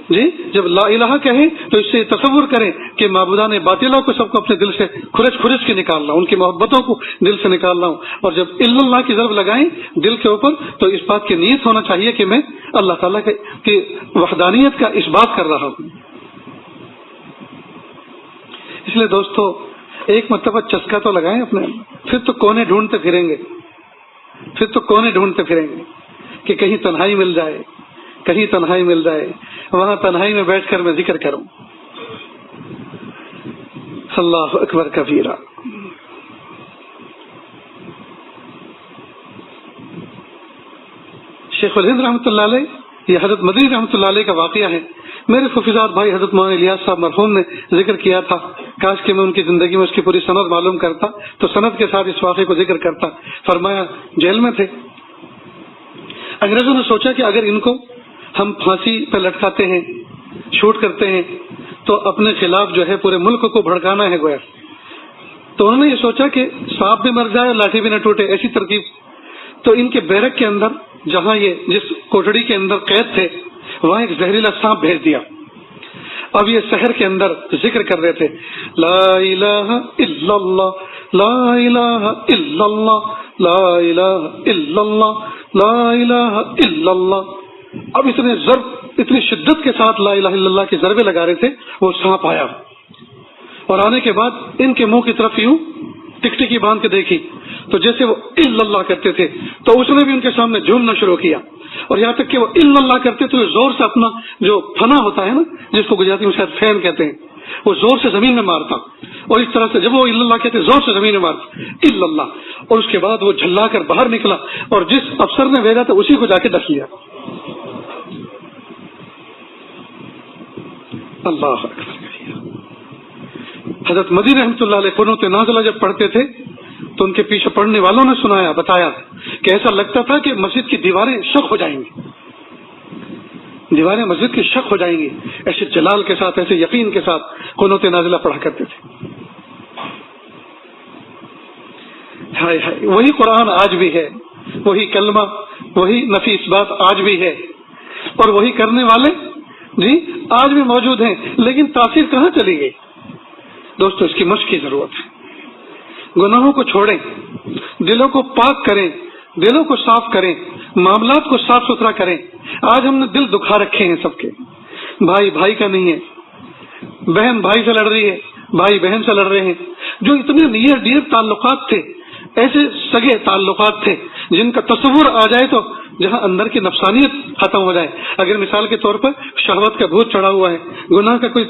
جی جب لا الہ کہیں تو اس سے تصور کریں کہ معبودان باطلہ کو سب کو اپنے دل سے کھرچ کے نکالنا، ان کی محبتوں کو دل سے نکالنا ہوں. اور جب الا اللہ کی ضرب لگائیں دل کے اوپر تو اس بات کی نیت ہونا چاہیے کہ میں اللہ تعالیٰ کی وحدانیت کا اس بات کر رہا ہوں. اس لیے دوستو ایک مرتبہ چسکا تو لگائیں اپنے، پھر تو کونے ڈھونڈتے پھریں گے، پھر تو کونے ڈھونڈتے پھریں گے کہ کہیں تنہائی مل جائے، کہیں تنہائی مل جائے، وہاں تنہائی میں بیٹھ کر میں ذکر کروں۔ اللہ اکبر کبیرہ۔ شیخ الہند رحمۃ اللہ علیہ، یہ حضرت مدنی رحمۃ اللہ علیہ کا واقعہ ہے۔ میرے حفیظات بھائی حضرت مولانا الیاس صاحب مرحوم نے ذکر کیا تھا، کاش کہ میں ان کی زندگی میں اس کی پوری سند معلوم کرتا تو سند کے ساتھ اس واقعے کو ذکر کرتا۔ فرمایا جیل میں تھے، انگریزوں نے سوچا کہ اگر ان کو ہم پھانسی پہ لٹکاتے ہیں، شوٹ کرتے ہیں تو اپنے خلاف جو ہے پورے ملک کو بھڑکانا ہے گویا، تو انہوں نے یہ سوچا کہ سانپ بھی مر جائے اور لاٹھی بھی نہ ٹوٹے، ایسی ترکیب۔ تو ان کے بیرک کے اندر، جہاں یہ جس کوٹڑی کے اندر قید تھے، وہاں ایک زہریلا سانپ بھیج دیا۔ اب یہ شہر کے اندر ذکر کر رہے تھے، لا الہ الا اللہ، لا الہ الا اللہ، لا الہ الا اللہ، لا الہ الا اللہ۔ اب اتنی شدت کے ساتھ لا الہ الا اللہ کی ضربے لگا رہے تھے، وہ سانپ آیا اور آنے کے بعد ان کے منہ کی طرف یوں ٹکٹکی باندھ کے دیکھی تو جیسے وہ الا اللہ کرتے تھے تو اس نے بھی ان کے سامنے جھومنا شروع کیا، اور یہاں تک کہ وہ الا اللہ کرتے تو زور سے اپنا جو پھنا ہوتا ہے نا، جس کو گجراتی میں شاید فین کہتے ہیں، وہ زور سے زمین میں مارتا، اور اس طرح سے جب وہ الا اللہ کہتے زور سے زمین میں مارتا الا اللہ، اور اس کے بعد وہ جھلا کر باہر نکلا اور جس افسر نے بھیجا تھا اسی کو جا کے ڈس لیا۔ اللہ اکبر۔ حضرت مدنی رحمۃ اللہ علیہ قنوت نازلہ جب پڑھتے تھے تو ان کے پیچھے پڑھنے والوں نے سنایا، بتایا کہ ایسا لگتا تھا کہ مسجد کی دیواریں شق ہو جائیں گی، دیواریں مسجد کی شق ہو جائیں گی، ایسے جلال کے ساتھ، ایسے یقین کے ساتھ قنوت نازلہ پڑھا کرتے تھے۔ ہائے ہائے، وہی قرآن آج بھی ہے، وہی کلمہ، وہی نفی اس بات آج بھی ہے، اور وہی کرنے والے جی آج بھی موجود ہیں، لیکن تاثیر کہاں چلی گئی؟ دوستو اس کی مشق کی ضرورت ہے۔ گناہوں کو چھوڑیں، دلوں کو پاک کریں، دلوں کو صاف کریں، معاملات کو صاف ستھرا کریں۔ آج ہم نے دل دکھا رکھے ہیں سب کے، بھائی بھائی کا نہیں ہے، بہن بھائی سے لڑ رہی ہے، بھائی بہن سے لڑ رہے ہیں، جو اتنے نیئر ڈیئر تعلقات تھے، ایسے سگے تعلقات تھے جن کا تصور آ جائے تو جہاں اندر کی نفسانیت ختم ہو جائے۔ اگر مثال کے طور پر شہوت کا بھوت چڑھا ہوا ہے، گناہ کا کوئی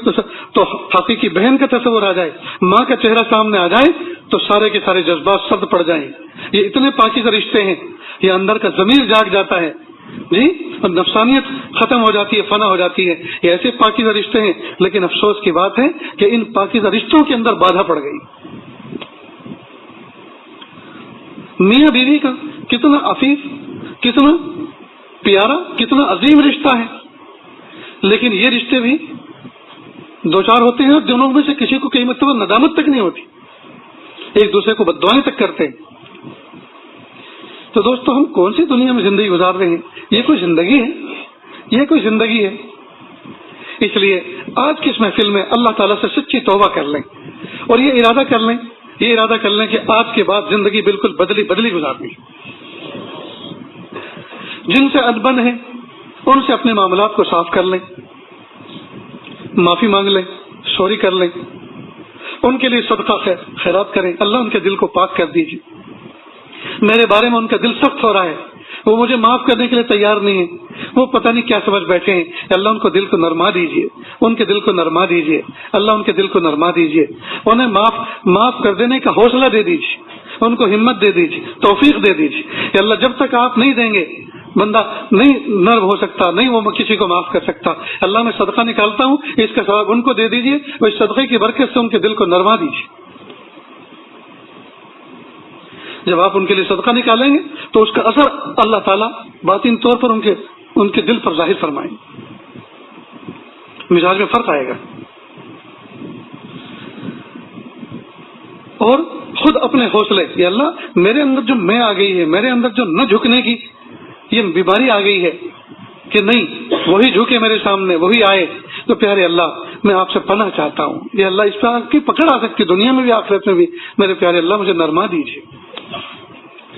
تو حقیقی بہن کا تصور آ جائے، ماں کا چہرہ سامنے آ جائے تو سارے کے سارے جذبات سرد پڑ جائیں۔ یہ اتنے پاکیزہ رشتے ہیں، یہ اندر کا ضمیر جاگ جاتا ہے جی، اور نفسانیت ختم ہو جاتی ہے، فنا ہو جاتی ہے۔ یہ ایسے پاکیزہ رشتے ہیں، لیکن افسوس کی بات ہے کہ ان پاکیزہ رشتوں کے اندر بادھا پڑ گئی۔ میاں بیوی کا کتنا عفیف، کتنا پیارا، کتنا عظیم رشتہ ہے، لیکن یہ رشتے بھی دو چار ہوتے ہیں اور دونوں میں سے کسی کو کئی مرتبہ ندامت تک نہیں ہوتی، ایک دوسرے کو بددعائیں تک کرتے ہیں۔ تو دوستو ہم کون سی دنیا میں زندگی گزار رہے ہیں؟ یہ کوئی زندگی ہے؟ یہ کوئی زندگی ہے؟ اس لیے آج کی اس محفل میں اللہ تعالیٰ سے سچی توبہ کر لیں اور یہ ارادہ کر لیں کہ آج کے بعد زندگی بالکل بدلی گزارنی۔ جن سے انبن ہے ان سے اپنے معاملات کو صاف کر لیں، معافی مانگ لیں، سوری کر لیں، ان کے لیے صدقہ خیرات کریں، اللہ ان کے دل کو پاک کر دیجیے۔ میرے بارے میں ان کا دل سخت ہو رہا ہے، وہ مجھے معاف کرنے کے لیے تیار نہیں ہے، وہ پتہ نہیں کیا سمجھ بیٹھے ہیں، اللہ ان کو دل کو نرما دیجیے، ان کے دل کو نرما دیجیے، اللہ ان کے دل کو نرما دیجیے، انہیں معاف کر دینے کا حوصلہ دے دیجیے، ان کو ہمت دے دیجیے، توفیق دے دیجیے کہ اللہ جب تک آپ نہیں دیں گے بندہ نہیں نرم ہو سکتا، نہیں وہ کسی کو معاف کر سکتا۔ اللہ میں صدقہ نکالتا ہوں، اس کا ثواب ان کو دے دیجیے، وہ اس صدقے کی برکت سے ان کے دل کو نرما دیجیے۔ جب آپ ان کے لیے صدقہ نکالیں گے تو اس کا اثر اللہ تعالیٰ باطن طور پر ان کے دل پر ظاہر فرمائیں گے، مزاج میں فرق آئے گا، اور خود اپنے حوصلے، یا اللہ میرے اندر جو میں آ گئی ہے، میرے اندر جو نہ جھکنے کی یہ بیماری آ گئی ہے کہ نہیں وہی جھکے میرے سامنے، وہی آئے، تو پیارے اللہ میں آپ سے پناہ چاہتا ہوں، یہ اللہ اس طرح کی پکڑ آ سکتی دنیا میں بھی آخرت میں بھی، میرے پیارے اللہ مجھے نرما دیجیے،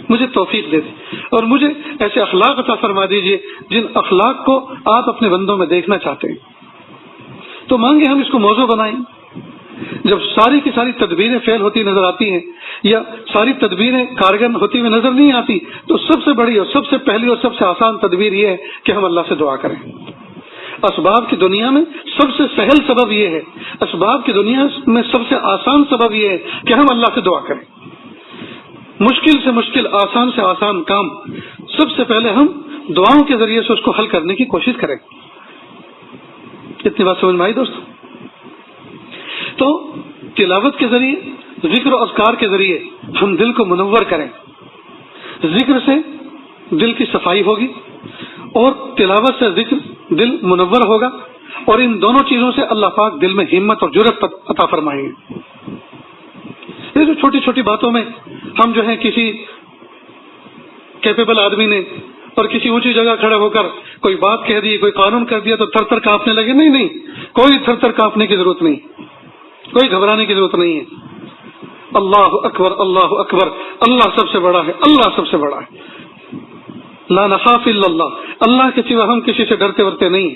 مجھے توفیق دے دیجیے، اور مجھے ایسے اخلاق عطا فرما دیجیے جن اخلاق کو آپ اپنے بندوں میں دیکھنا چاہتے ہیں۔ تو مانگے ہم اس کو موضوع بنائیں، جب ساری کی ساری تدبیریں فیل ہوتی نظر آتی ہیں یا ساری تدبیریں کارگر ہوتی ہوئی نظر نہیں آتی، تو سب سے بڑی اور سب سے پہلی اور سب سے آسان تدبیر یہ ہے کہ ہم اللہ سے دعا کریں۔ اسباب کی دنیا میں سب سے سہل سبب یہ ہے، اسباب کی دنیا میں سب سے آسان سبب یہ ہے کہ ہم اللہ سے دعا کریں۔ مشکل سے مشکل، آسان سے آسان کام سب سے پہلے ہم دعاؤں کے ذریعے سے اس کو حل کرنے کی کوشش کریں۔ اتنی بات سمجھ میں آئی دوستو؟ تو تلاوت کے ذریعے، ذکر و اذکار کے ذریعے ہم دل کو منور کریں۔ ذکر سے دل کی صفائی ہوگی اور تلاوت سے دل منور ہوگا، اور ان دونوں چیزوں سے اللہ پاک دل میں ہمت اور جرأت عطا فرمائیں گے۔ یہ جو چھوٹی چھوٹی باتوں میں ہم جو ہے کسی کیپیبل آدمی نے اور کسی اونچی جگہ کھڑے ہو کر کوئی بات کہہ دی، کوئی قانون کر دیا تو تھر تھر کانپنے لگے، نہیں، کوئی تھر تھر کانپنے کی ضرورت نہیں، کوئی گھبرانے کی ضرورت نہیں ہے۔ اللہ اکبر، اللہ اکبر، اللہ سب سے بڑا ہے، اللہ سب سے بڑا ہے۔ لا نخاف الا اللہ، اللہ کے سوا ہم کسی سے ڈرتے ورتے نہیں۔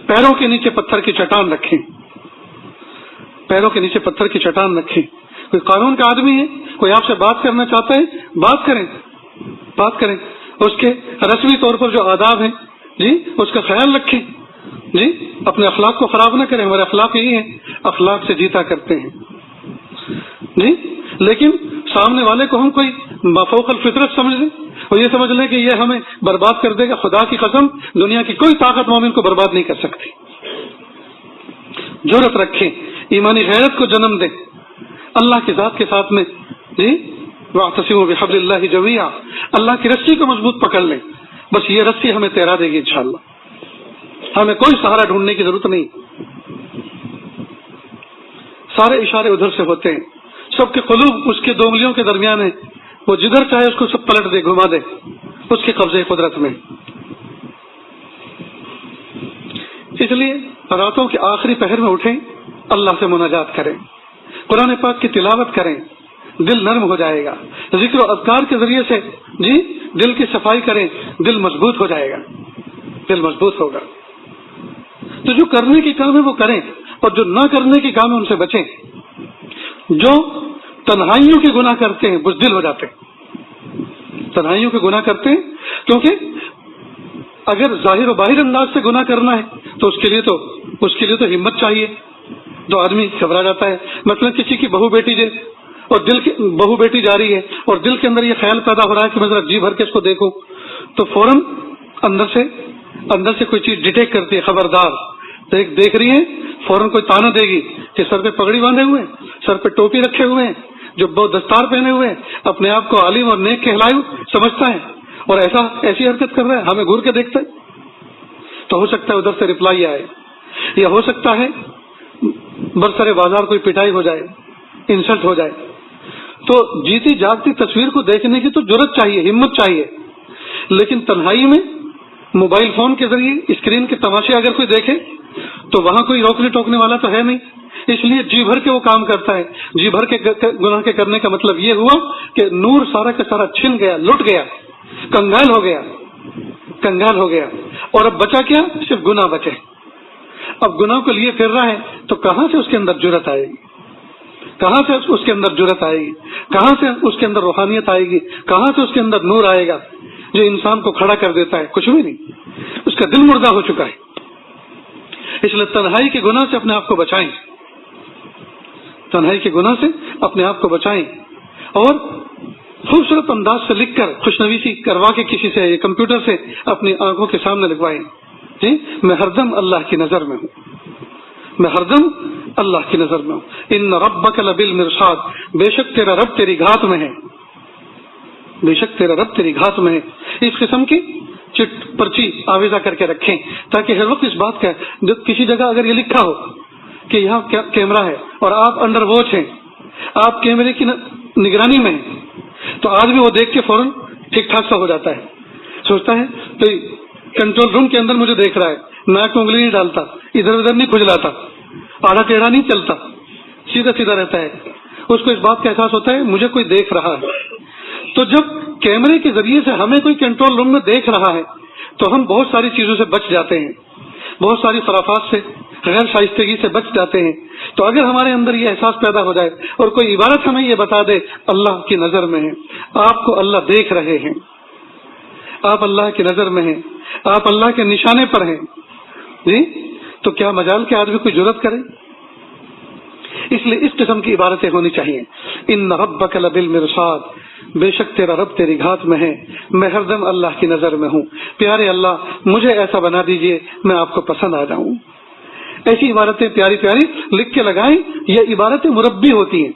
پیروں کے نیچے پتھر کی چٹان رکھیں، پیروں کے نیچے پتھر کی چٹان رکھیں۔ کوئی قانون کا آدمی ہے، کوئی آپ سے بات کرنا چاہتا ہے، بات کریں، اس کے رسمی طور پر جو آداب ہیں جی اس کا خیال رکھیں جی، اپنے اخلاق کو خراب نہ کریں۔ ہمارے اخلاق یہی ہیں، اخلاق سے جیتا کرتے ہیں جی، لیکن سامنے والے کو ہم کوئی مافوق الفطرت سمجھ لیں اور یہ سمجھ لیں کہ یہ ہمیں برباد کر دے گا، خدا کی قسم دنیا کی کوئی طاقت مومن کو برباد نہیں کر سکتی۔ جرأت رکھیں، ایمانی غیرت کو جنم دیں، اللہ کی ذات کے ساتھ میں جی واعتصموا بحبل اللہ جمیعا، اللہ کی رسی کو مضبوط پکڑ لیں، بس یہ رسی ہمیں تیرا دے گی انشاءاللہ، ہمیں کوئی سہارا ڈھونڈنے کی ضرورت نہیں۔ سارے اشارے ادھر سے ہوتے ہیں، سب کے قلوب اس کے دو انگلیوں کے درمیان ہیں، وہ جدھر چاہے اس کو سب پلٹ دے، گھما دے، اس کے قبضے قدرت میں۔ اس لیے راتوں کے آخری پہر میں اٹھیں، اللہ سے مناجات کریں، قرآن پاک کی تلاوت کریں، دل نرم ہو جائے گا۔ ذکر و اذکار کے ذریعے سے جی دل کی صفائی کریں، دل مضبوط ہو جائے گا، دل مضبوط ہوگا۔ تو جو کرنے کی کام ہے وہ کریں، اور جو نہ کرنے کی کام ہے ان سے بچیں۔ جو تنہائیوں کے گناہ کرتے ہیں بزدل ہو جاتے ہیں، تنہائیوں کے گناہ کرتے ہیں، کیونکہ اگر ظاہر و باہر انداز سے گناہ کرنا ہے تو اس کے لیے تو ہمت چاہیے، تو آدمی گھبرا جاتا ہے۔ مثلا کسی کی بہو بیٹی جا رہی ہے اور دل کے اندر یہ خیال پیدا ہو رہا ہے کہ میں ذرا جی بھر کے اس کو دیکھوں، تو فوراً اندر سے کوئی چیز ڈیٹیکٹ کرتی ہے، خبردار، دیکھ رہی ہے، فوراً کوئی تانا دے گی کہ سر پہ پگڑی باندھے ہوئے، سر پہ ٹوپی رکھے ہوئے ہیں، جو بہت دستار پہنے ہوئے، اپنے آپ کو عالم اور نیک کہلائے سمجھتا ہے اور ایسی حرکت کر رہا ہے، ہمیں گور کے دیکھتا ہے، تو ہو سکتا ہے ادھر سے رپلائی آئے، یا ہو سکتا ہے برسر بازار کوئی پٹائی ہو جائے، انسلٹ ہو جائے۔ تو جیتی جاگتی تصویر کو دیکھنے کی تو جرأت چاہیے، ہمت چاہیے، لیکن تنہائی میں موبائل فون کے ذریعے اسکرین کے تماشے اگر کوئی دیکھے تو وہاں کوئی روکنے ٹوکنے والا تو ہے نہیں، اس لیے جی بھر کے وہ کام کرتا ہے۔ جی بھر کے گناہ کے کرنے کا مطلب یہ ہوا کہ نور سارا کا سارا چھن گیا، لٹ گیا، کنگال ہو گیا، اور اب بچا کیا؟ صرف گناہ بچے۔ اب گناہ کو لیے پھر رہا ہے تو کہاں سے اس کے اندر جرأت آئے گی؟ کہاں سے اس کے اندر جرأت آئے گی؟ کہاں سے اس کے اندر روحانیت آئے گی؟ کہاں سے اس کے اندر نور آئے گا جو انسان کو کھڑا کر دیتا ہے؟ کچھ بھی نہیں، اس کا دل مردہ ہو چکا ہے۔ اس لیے تنہائی کے گناہ سے اپنے آپ کو بچائیں، تنہائی کے گناہ سے اپنے آپ کو بچائیں، اور خوبصورت انداز سے لکھ کر خوشنویسی کروا کے کسی سے یا کمپیوٹر سے اپنی آنکھوں کے سامنے لگوائیں جی میں ہردم اللہ کی نظر میں ہوں، میں ہردم اللہ کی نظر میں ہوں۔ ان ربک لبالمرصاد، بے شک تیرا رب تیری گھات میں ہے، بے شک تیرا رب تیری گھات میں ہے۔ اس قسم کی چٹ پرچی آویزہ کر کے رکھیں تاکہ ہر وقت اس بات کا کسی جگہ اگر یہ لکھا ہو کہ یہاں کیمرہ ہے اور آپ انڈر واچ ہیں، آپ کیمرے کی نگرانی میں ہیں، تو آدمی وہ دیکھ کے فوراً ٹھیک ٹھاک سا ہو جاتا ہے، سوچتا ہے تو کنٹرول روم کے اندر مجھے دیکھ رہا ہے، ناک میں انگلی نہیں ڈالتا، ادھر ادھر نہیں کھجلاتا، آڑا ٹیڑھا نہیں چلتا، سیدھا سیدھا رہتا ہے۔ اس کو اس بات کا احساس ہوتا ہے مجھے کوئی دیکھ رہا ہے۔ تو جب کیمرے کے ذریعے سے ہمیں کوئی کنٹرول روم میں دیکھ رہا ہے تو ہم بہت ساری چیزوں سے بچ جاتے ہیں، بہت ساری خرافات سے، غیر شائستگی سے بچ جاتے ہیں. تو اگر ہمارے اندر یہ احساس پیدا ہو جائے اور کوئی عبارت ہمیں یہ بتا دے اللہ کی نظر میں ہے, آپ کو اللہ دیکھ رہے ہیں, آپ اللہ کی نظر میں ہیں, آپ اللہ کے نشانے پر ہیں جی, تو کیا مجال کہ آدمی کوئی جرأت کرے. اس لیے اس قسم کی عبارتیں ہونی چاہیے. ان ربک لبالمرصاد, بے شک تیرا رب تیری گھات میں ہے, میں ہر دم اللہ کی نظر میں ہوں, پیارے اللہ مجھے ایسا بنا دیجئے میں آپ کو پسند آ جاؤں. ایسی عبارتیں پیاری پیاری لکھ کے لگائیں. یہ عبارتیں مربی ہوتی ہیں,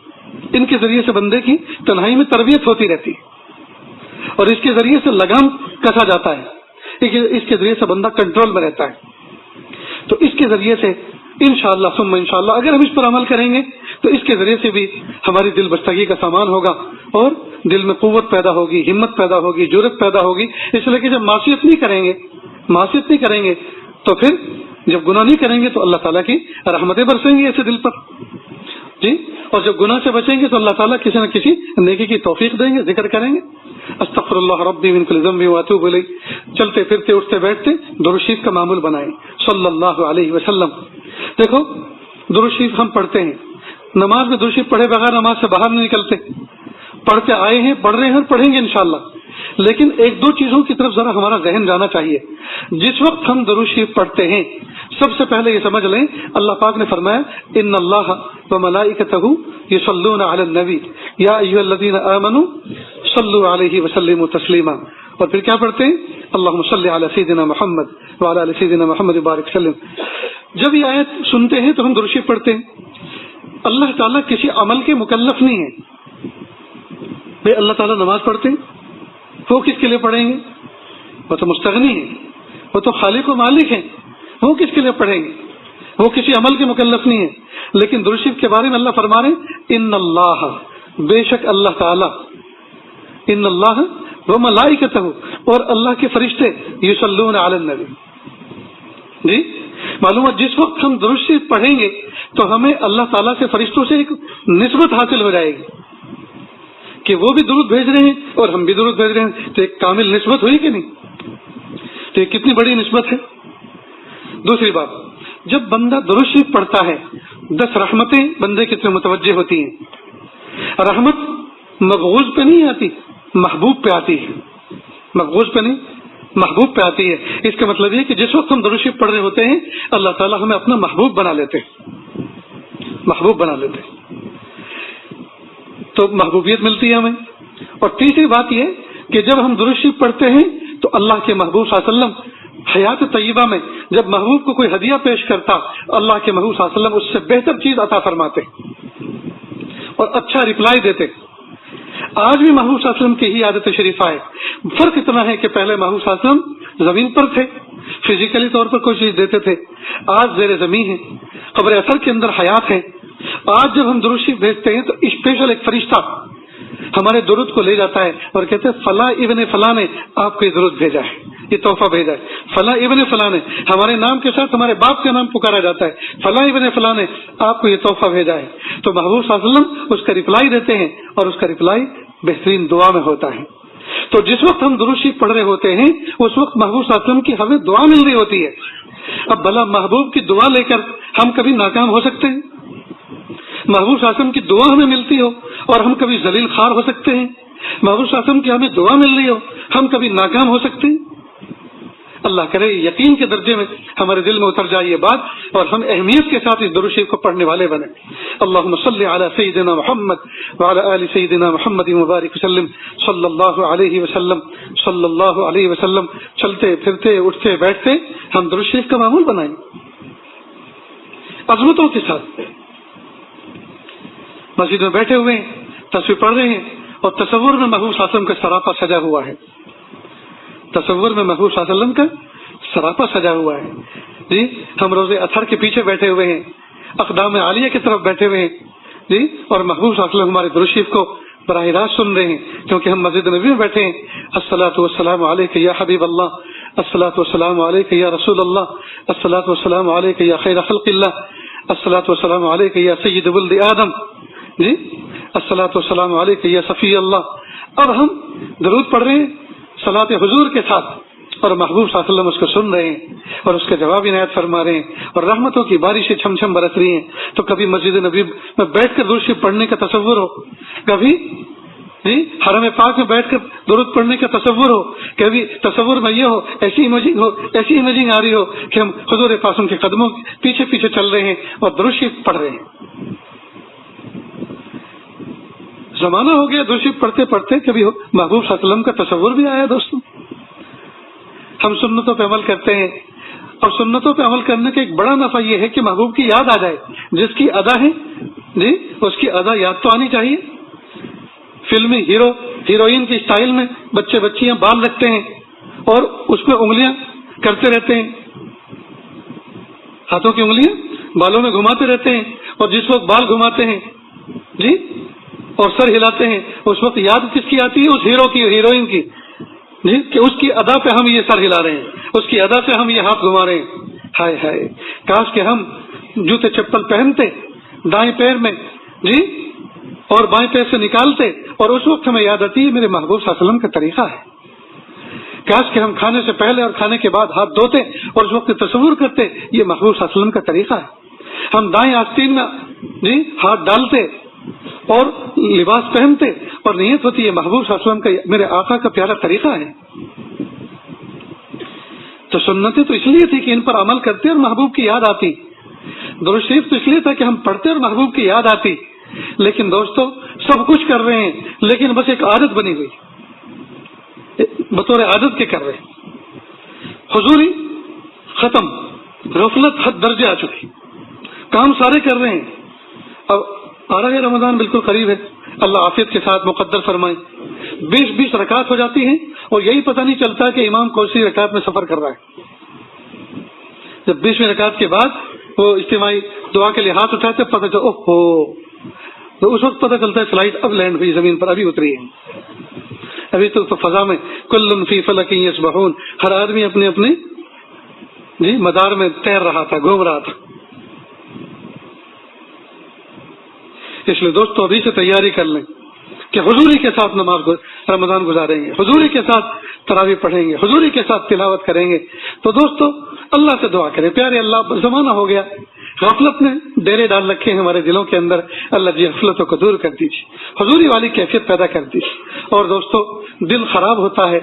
ان کے ذریعے سے بندے کی تنہائی میں تربیت ہوتی رہتی ہے اور اس کے ذریعے سے لگام کسا جاتا ہے, اس کے ذریعے سے بندہ کنٹرول میں رہتا ہے. تو اس کے ذریعے سے انشاءاللہ ثم انشاءاللہ اگر ہم اس پر عمل کریں گے تو اس کے ذریعے سے بھی ہماری دل بستگی کا سامان ہوگا اور دل میں قوت پیدا ہوگی, ہمت پیدا ہوگی, جرأت پیدا ہوگی. اس لیے کہ جب معصیت نہیں کریں گے تو پھر جب گناہ نہیں کریں گے تو اللہ تعالیٰ کی رحمتیں برسیں گی ایسے دل پر جی, اور جب گناہ سے بچیں گے تو اللہ تعالیٰ کسی نہ کسی نیکی کی توفیق دیں گے, ذکر کریں گے استغفر اللہ ربی من کل ذنب واتوب الیہ. چلتے پھرتے اٹھتے بیٹھتے درود شریف کا معمول بنائیں صلی اللہ علیہ وسلم. دیکھو درود شریف ہم پڑھتے ہیں, نماز میں درود شریف پڑھے بغیر نماز سے باہر نہیں نکلتے, پڑھتے آئے ہیں, پڑھ رہے ہیں اور پڑھیں گے انشاءاللہ. لیکن ایک دو چیزوں کی طرف ذرا ہمارا ذہن جانا چاہیے. جس وقت ہم درود شریف پڑھتے ہیں سب سے پہلے یہ سمجھ لیں اللہ پاک نے فرمایا ان اللہ وملائکتہ یصلون علی النبی یا ایھا الذین آمنوا صلوا علیہ وسلموا تسلیما. اور پھر کیا پڑھتے ہیں اللہم صلی علی سیدنا محمد وعلی آل سیدنا محمد وبارک وسلم. جب یہ آیت سنتے ہیں تو ہم درود شریف پڑھتے ہیں. اللہ تعالیٰ کسی عمل کے مکلف نہیں ہے. بھائی اللہ تعالیٰ نماز پڑھتے ہیں, وہ کس کے لیے پڑھیں گے؟ وہ تو مستغنی ہے, وہ تو خالق و مالک ہیں, وہ کس کے لیے پڑھیں گے؟ وہ کسی عمل کے مکلف نہیں ہے. لیکن درود شریف کے بارے میں اللہ فرما رہے ہیں ان اللہ, بے شک اللہ تعالیٰ, ان اللہ وملائکتہ, اور اللہ کے فرشتے یصلون علی النبی. جی معلوم ہے جس وقت ہم درود شریف پڑھیں گے تو ہمیں اللہ تعالیٰ سے فرشتوں سے ایک نسبت حاصل ہو جائے گی کہ وہ بھی درود بھیج رہے ہیں اور ہم بھی درود بھیج رہے ہیں. تو ایک کامل نسبت ہوئی کہ نہیں؟ تو یہ کتنی بڑی نسبت ہے. دوسری بات, جب بندہ درود شریف پڑھتا ہے 10 رحمتیں بندے کی طرف متوجہ ہوتی ہیں. رحمت مغوض پہ نہیں آتی, محبوب پہ آتی ہے. مغوض پہ نہیں, محبوب پہ آتی ہے. اس کا مطلب یہ کہ جس وقت ہم درود شریف پڑھ رہے ہوتے ہیں اللہ تعالیٰ ہمیں اپنا محبوب بنا لیتے ہیں, محبوب بنا لیتے ہیں, تو محبوبیت ملتی ہے ہمیں. اور تیسری بات یہ کہ جب ہم درود شریف پڑھتے ہیں تو اللہ کے محبوب صلی اللہ علیہ وسلم حیات طیبہ میں جب محبوب کو کوئی ہدیہ پیش کرتا اللہ کے محبوب صلی اللہ علیہ وسلم اس سے بہتر چیز عطا فرماتے اور اچھا رپلائی دیتے. آج بھی محبوب صلی اللہ علیہ وسلم کی ہی عادت شریفہ ہے. فرق اتنا ہے کہ پہلے محبوب صلی اللہ علیہ وسلم زمین پر تھے, فزیکلی طور پر کوئی چیز دیتے تھے, آج زیر زمین ہے, قبر اثر کے اندر حیات ہے. آج جب ہم درود شریف بھیجتے ہیں تو اسپیشل ایک فرشتہ ہمارے درود کو لے جاتا ہے اور کہتے ہیں فلاں ابن فلاں نے آپ کو یہ درود بھیجا ہے, یہ تحفہ بھیجا ہے. فلاں ابن فلاں نے, ہمارے نام کے ساتھ ہمارے باپ کا نام پکارا جاتا ہے, فلاں ابن فلاں نے آپ کو یہ تحفہ بھیجا ہے. تو محبوب صلی اللہ علیہ وسلم اس کا رپلائی دیتے ہیں اور اس کا رپلائی بہترین دعا میں ہوتا ہے. تو جس وقت ہم درود شریف پڑھ رہے ہوتے ہیں اس وقت محبوب صلی اللہ علیہ وسلم کی ہمیں دعا مل رہی ہوتی ہے. اب بھلا محبوب کی دعا لے کر ہم کبھی ناکام ہو سکتے ہیں؟ محبوب صلی اللہ علیہ وسلم کی دعا ہمیں ملتی ہو اور ہم کبھی ذلیل خوار ہو سکتے ہیں؟ محبوب صلی اللہ علیہ وسلم کی ہمیں دعا مل رہی ہو ہم کبھی ناکام ہو سکتے ہیں؟ اللہ کرے یقین کے درجے میں ہمارے دل میں اتر جائے یہ بات اور ہم اہمیت کے ساتھ اس درود شریف کو پڑھنے والے بنے. اللہم صلی علی سیدنا محمد وعلی آل سیدنا محمد مبارک وسلم صلی اللہ علیہ وسلم صلی اللہ علیہ وسلم. چلتے پھرتے اٹھتے بیٹھتے ہم درود شریف کا معمول بنائیں عظمتوں کے ساتھ. مسجد میں بیٹھے ہوئے ہیں, تصویر پڑھ رہے ہیں اور تصور میں محبوب صلی اللہ علیہ وسلم کا سراپا سجا ہوا ہے. تصور میں محبوب صلی اللہ علیہ وسلم کا سراپا سجا ہوا ہے. جی ہم روزے اثر کے پیچھے بیٹھے ہوئے ہیں, اقدام عالیہ کی طرف بیٹھے ہوئے ہیں جی, اور محبوب صلی اللہ علیہ وسلم ہمارے درود شریف کو براہ راست سن رہے ہیں کیونکہ ہم مسجد نبی میں بیٹھے ہیں. الصلاۃ والسلام علیک یا حبیب اللہ, الصلاۃ والسلام علیک یا رسول اللہ, الصلاۃ والسلام علیک یا خیر خلق اللہ, الصلاۃ والسلام علیک یا سید ولد آدم, جی الصلاۃ والسلام علیک یا صفی اللہ. اب ہم درود پڑھ رہے ہیں صلاۃ حضور کے ساتھ اور محبوب صلی اللہ علیہ وسلم اس کو سن رہے ہیں اور اس کا جواب عنایت فرما رہے ہیں اور رحمتوں کی بارشیں چھم چھم برس رہی ہیں، تو کبھی مسجد نبی میں بیٹھ کر درود شریف پڑھنے کا تصور ہو، کبھی حرم پاک میں بیٹھ کر درود پڑھنے کا تصور ہو، کبھی تصور میں یہ ہو، ایسی امیجنگ آ رہی ہو کہ ہم حضور پاک کے قدموں پیچھے پیچھے چل رہے ہیں اور درود شریف پڑھ رہے ہیں۔ زمانہ ہو گیا درود شریف پڑھتے پڑھتے کبھی محبوب صلی اللہ علیہ وسلم کا تصور بھی آیا دوستوں۔ ہم سنتوں پہ عمل کرتے ہیں اور سنتوں پہ عمل کرنے کا ایک بڑا نفع یہ ہے کہ محبوب کی یاد آ جائے، جس کی ادا ہے اس کی ادا یاد تو آنی چاہیے۔ فلمی ہیرو ہیروئن کی اسٹائل میں بچے بچیاں بال رکھتے ہیں اور اس میں انگلیاں کرتے رہتے ہیں، ہاتھوں کی انگلیاں بالوں میں گھماتے رہتے ہیں، اور جس وقت بال گھماتے ہیں اور سر ہلاتے ہیں اس وقت یاد کس کی آتی ہے؟ اس ہیرو کی، ہیروئن کی، کہ اس کی ادا پہ ہم یہ سر ہلا رہے ہیں، اس کی ادا سے ہم یہ ہاتھ گھما رہے ہیں۔ ہائے ہائے، کاش کہ ہم جوتے چپل پہنتے دائیں پیر میں اور بائیں پیر سے نکالتے اور اس وقت ہمیں یاد آتی ہے میرے محبوب صلی اللہ علیہ وسلم کا طریقہ ہے۔ کاش کہ ہم کھانے سے پہلے اور کھانے کے بعد ہاتھ دھوتے اور اس وقت تصور کرتے یہ محبوب صلی اللہ علیہ وسلم کا طریقہ ہے۔ ہم دائیں آستین میں ہاتھ ڈالتے اور لباس پہنتے اور نیت ہوتی ہے محبوب صلی اللہ علیہ وسلم کا، میرے آقا کا پیارا طریقہ ہے۔ تو سنتیں تو اس لیے تھی کہ ان پر عمل کرتے اور محبوب کی یاد آتی، درود شریف تو اس لیے تھا کہ ہم پڑھتے اور محبوب کی یاد آتی۔ لیکن دوستو سب کچھ کر رہے ہیں لیکن بس ایک عادت بنی ہوئی، بطور عادت کے کر رہے ہیں۔ حضوری ختم، غفلت حد درجے آ چکی، کام سارے کر رہے ہیں۔ اب آ رہا ہے رمضان، بالکل قریب ہے، اللہ عافیت کے ساتھ مقدر فرمائے، 20 رکعت ہو جاتی ہیں اور یہی پتہ نہیں چلتا کہ امام کون سی رکعت میں سفر کر رہا ہے۔ جب 20ویں رکعت کے بعد وہ اجتماعی دعا کے لیے ہاتھ اٹھاتے پتہ چلتا اوہو، تو اس وقت پتہ چلتا ہے فلائٹ اب لینڈ ہوئی، زمین پر ابھی اتری ہے، ابھی تو فضا میں کل فی فلک یسبحون، ہر آدمی اپنے اپنے مدار میں تیر رہا تھا، گھوم رہا تھا۔ اس لیے دوستو ابھی سے تیاری کر لیں کہ حضوری کے ساتھ نماز رمضان گزاریں گے، حضوری کے ساتھ تراویح پڑھیں گے، حضوری کے ساتھ تلاوت کریں گے۔ تو دوستو اللہ سے دعا کریں، پیارے اللہ، زمانہ ہو گیا، غفلت نے ڈیرے ڈال رکھے ہیں ہمارے دلوں کے اندر، اللہ جی غفلتوں کو دور کر دیجیے، حضوری والی کیفیت پیدا کر دیجیے۔ اور دوستو دل خراب ہوتا ہے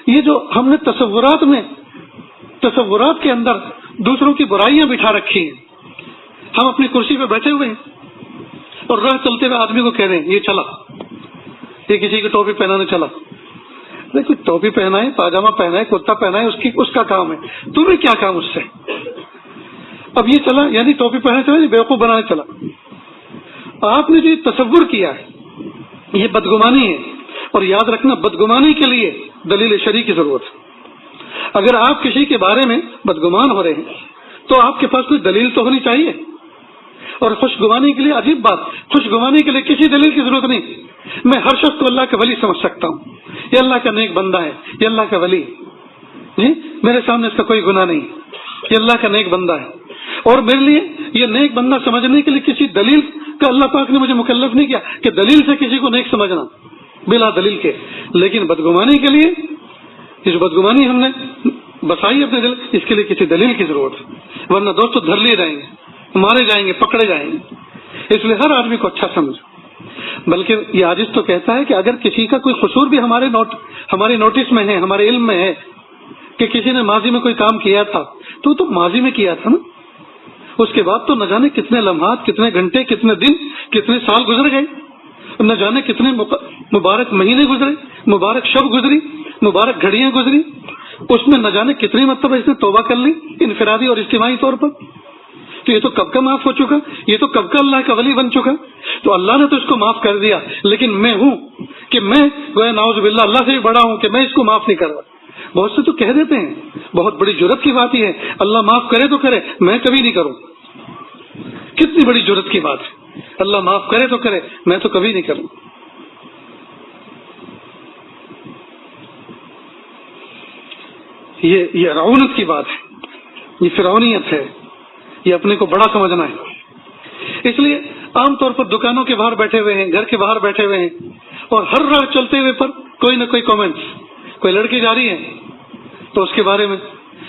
یہ جو ہم نے تصورات کے اندر دوسروں کی برائیاں بٹھا رکھی ہیں۔ ہم اپنی کرسی پہ بیٹھے ہوئے ہیں اور راہ چلتے ہوئے آدمی کو کہہ رہے ہیں یہ چلا، یہ کسی کی ٹوپی پہنانے چلا، دیکھو ٹوپی پہنائے، پاجامہ پہنا ہے، کرتا پہنا ہے، اس کا کام ہے، تمہیں کیا کام اس سے؟ اب یہ چلا یعنی ٹوپی پہنے چلا، بیوقوف بنانے چلا۔ آپ نے جو تصور کیا ہے یہ بدگمانی ہے، اور یاد رکھنا بدگمانی کے لیے دلیل شرعی کی ضرورت ہے۔ اگر آپ کسی کے بارے میں بدگمان ہو رہے ہیں تو آپ کے پاس کوئی دلیل تو ہونی چاہیے، اور خوشگمانی کے لیے عجیب بات، خوشگمانی کے لیے کسی دلیل کی ضرورت نہیں۔ میں ہر شخص کو اللہ کا ولی سمجھ سکتا ہوں، یہ اللہ کا نیک بندہ ہے، یہ اللہ کا ولی، میرے سامنے اس کا کوئی گناہ نہیں، یہ اللہ کا نیک بندہ ہے، اور میرے لیے یہ نیک بندہ سمجھنے کے لیے کسی دلیل کا اللہ پاک نے مجھے مکلف نہیں کیا کہ دلیل سے کسی کو نیک سمجھنا بلا دلیل کے۔ لیکن بدگمانی کے لیے، اس بدگمانی ہم نے بسائی اپنے دل، اس کے لیے کسی دلیل کی ضرورت ہے، ورنہ دوستو دھر لیے جائیں گے، مارے جائیں گے، پکڑے جائیں گے۔ اس لیے ہر آدمی کو اچھا سمجھو۔ بلکہ یہ عاجز تو کہتا ہے کہ اگر کسی کا کوئی قصور بھی ہمارے نوٹس میں ہے، ہمارے علم میں ہے کہ کسی نے ماضی میں کوئی کام کیا تھا تو ماضی میں کیا تھا نا، اس کے بعد تو نہ جانے کتنے لمحات، کتنے گھنٹے، کتنے دن، کتنے سال گزر گئے، نہ جانے کتنے مبارک مہینے گزرے، مبارک شب گزری، مبارک گھڑیاں گزری، اس میں نہ جانے کتنی مرتبہ اس نے توبہ کر لی انفرادی اور اجتماعی طور پر۔ تو یہ تو کب کا معاف ہو چکا، یہ تو کب کا اللہ کا ولی بن چکا۔ تو اللہ نے تو اس کو معاف کر دیا، لیکن میں ہوں کہ میں گویا نعوذ باللہ اللہ سے بھی بڑا ہوں کہ میں اس کو معاف نہیں کر رہا۔ بہت سے تو کہہ دیتے ہیں، بہت بڑی جرت کی بات یہ ہے، اللہ معاف کرے تو کرے، میں کبھی نہیں کروں۔ کتنی بڑی جرت کی بات ہے، اللہ معاف کرے تو کرے، میں تو کبھی نہیں کروں۔ یہ رعونت کی بات ہے، یہ فرعونیت ہے، یہ اپنے کو بڑا سمجھنا ہے۔ اس لیے عام طور پر دکانوں کے باہر بیٹھے ہوئے ہیں، گھر کے باہر بیٹھے ہوئے ہیں، اور ہر راہ چلتے ہوئے پر کوئی نہ کوئی کامنٹس، کوئی لڑکی جا رہی ہے تو اس کے بارے میں،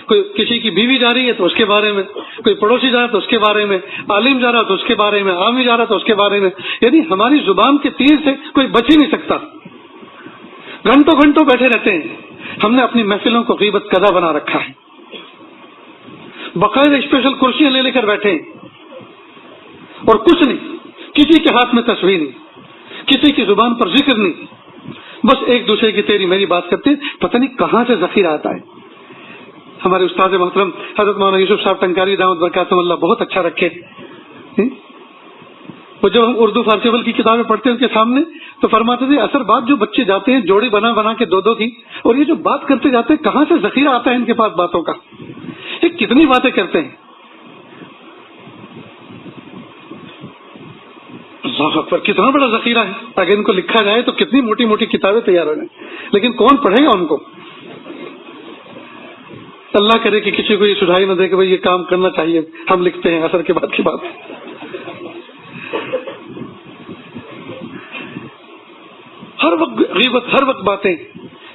کوئی کسی کی بیوی جا رہی ہے تو اس کے بارے میں، کوئی پڑوسی جا رہا تو اس کے بارے میں، عالم جا رہا تو اس کے بارے میں، عامی جا رہا تو اس کے بارے میں. یعنی ہماری زبان کے تیر سے کوئی بچ ہی نہیں سکتا. گھنٹوں گھنٹوں بیٹھے رہتے ہیں. ہم نے اپنی محفلوں کو غیبت قضا بنا رکھا ہے. باقاعدہ اسپیشل کرسیاں لے کر بیٹھے ہیں اور کچھ نہیں، کسی کے ہاتھ میں تصویر نہیں، کسی کی زبان پر ذکر نہیں، بس ایک دوسرے کی تیری میری بات کرتے ہیں. پتہ نہیں کہاں سے ذخیرہ آتا ہے. ہمارے استاد محترم حضرت مولانا یوسف صاحب ٹنکاری دامت برکاتہم اللہ بہت اچھا رکھے. وہ جب ہم اردو فارسی اول کی کتابیں پڑھتے ہیں ان کے سامنے تو فرماتے تھے اثر بات جو بچے جاتے ہیں جوڑی بنا بنا کے دو کی، اور یہ جو بات کرتے جاتے ہیں کہاں سے ذخیرہ آتا ہے ان کے پاس باتوں کا. یہ کتنی باتیں کرتے ہیں. اللہ اکبر، کتنا بڑا ذخیرہ ہے. اگر ان کو لکھا جائے تو کتنی موٹی موٹی کتابیں تیار ہو جائیں. لیکن کون پڑھے گا ان کو؟ اللہ کرے کہ کسی کو یہ سجھائی نہ دے کہ بھائی یہ کام کرنا چاہیے، ہم لکھتے ہیں اثر کے بعد کی بات. ہر وقت غیبت، ہر وقت باتیں،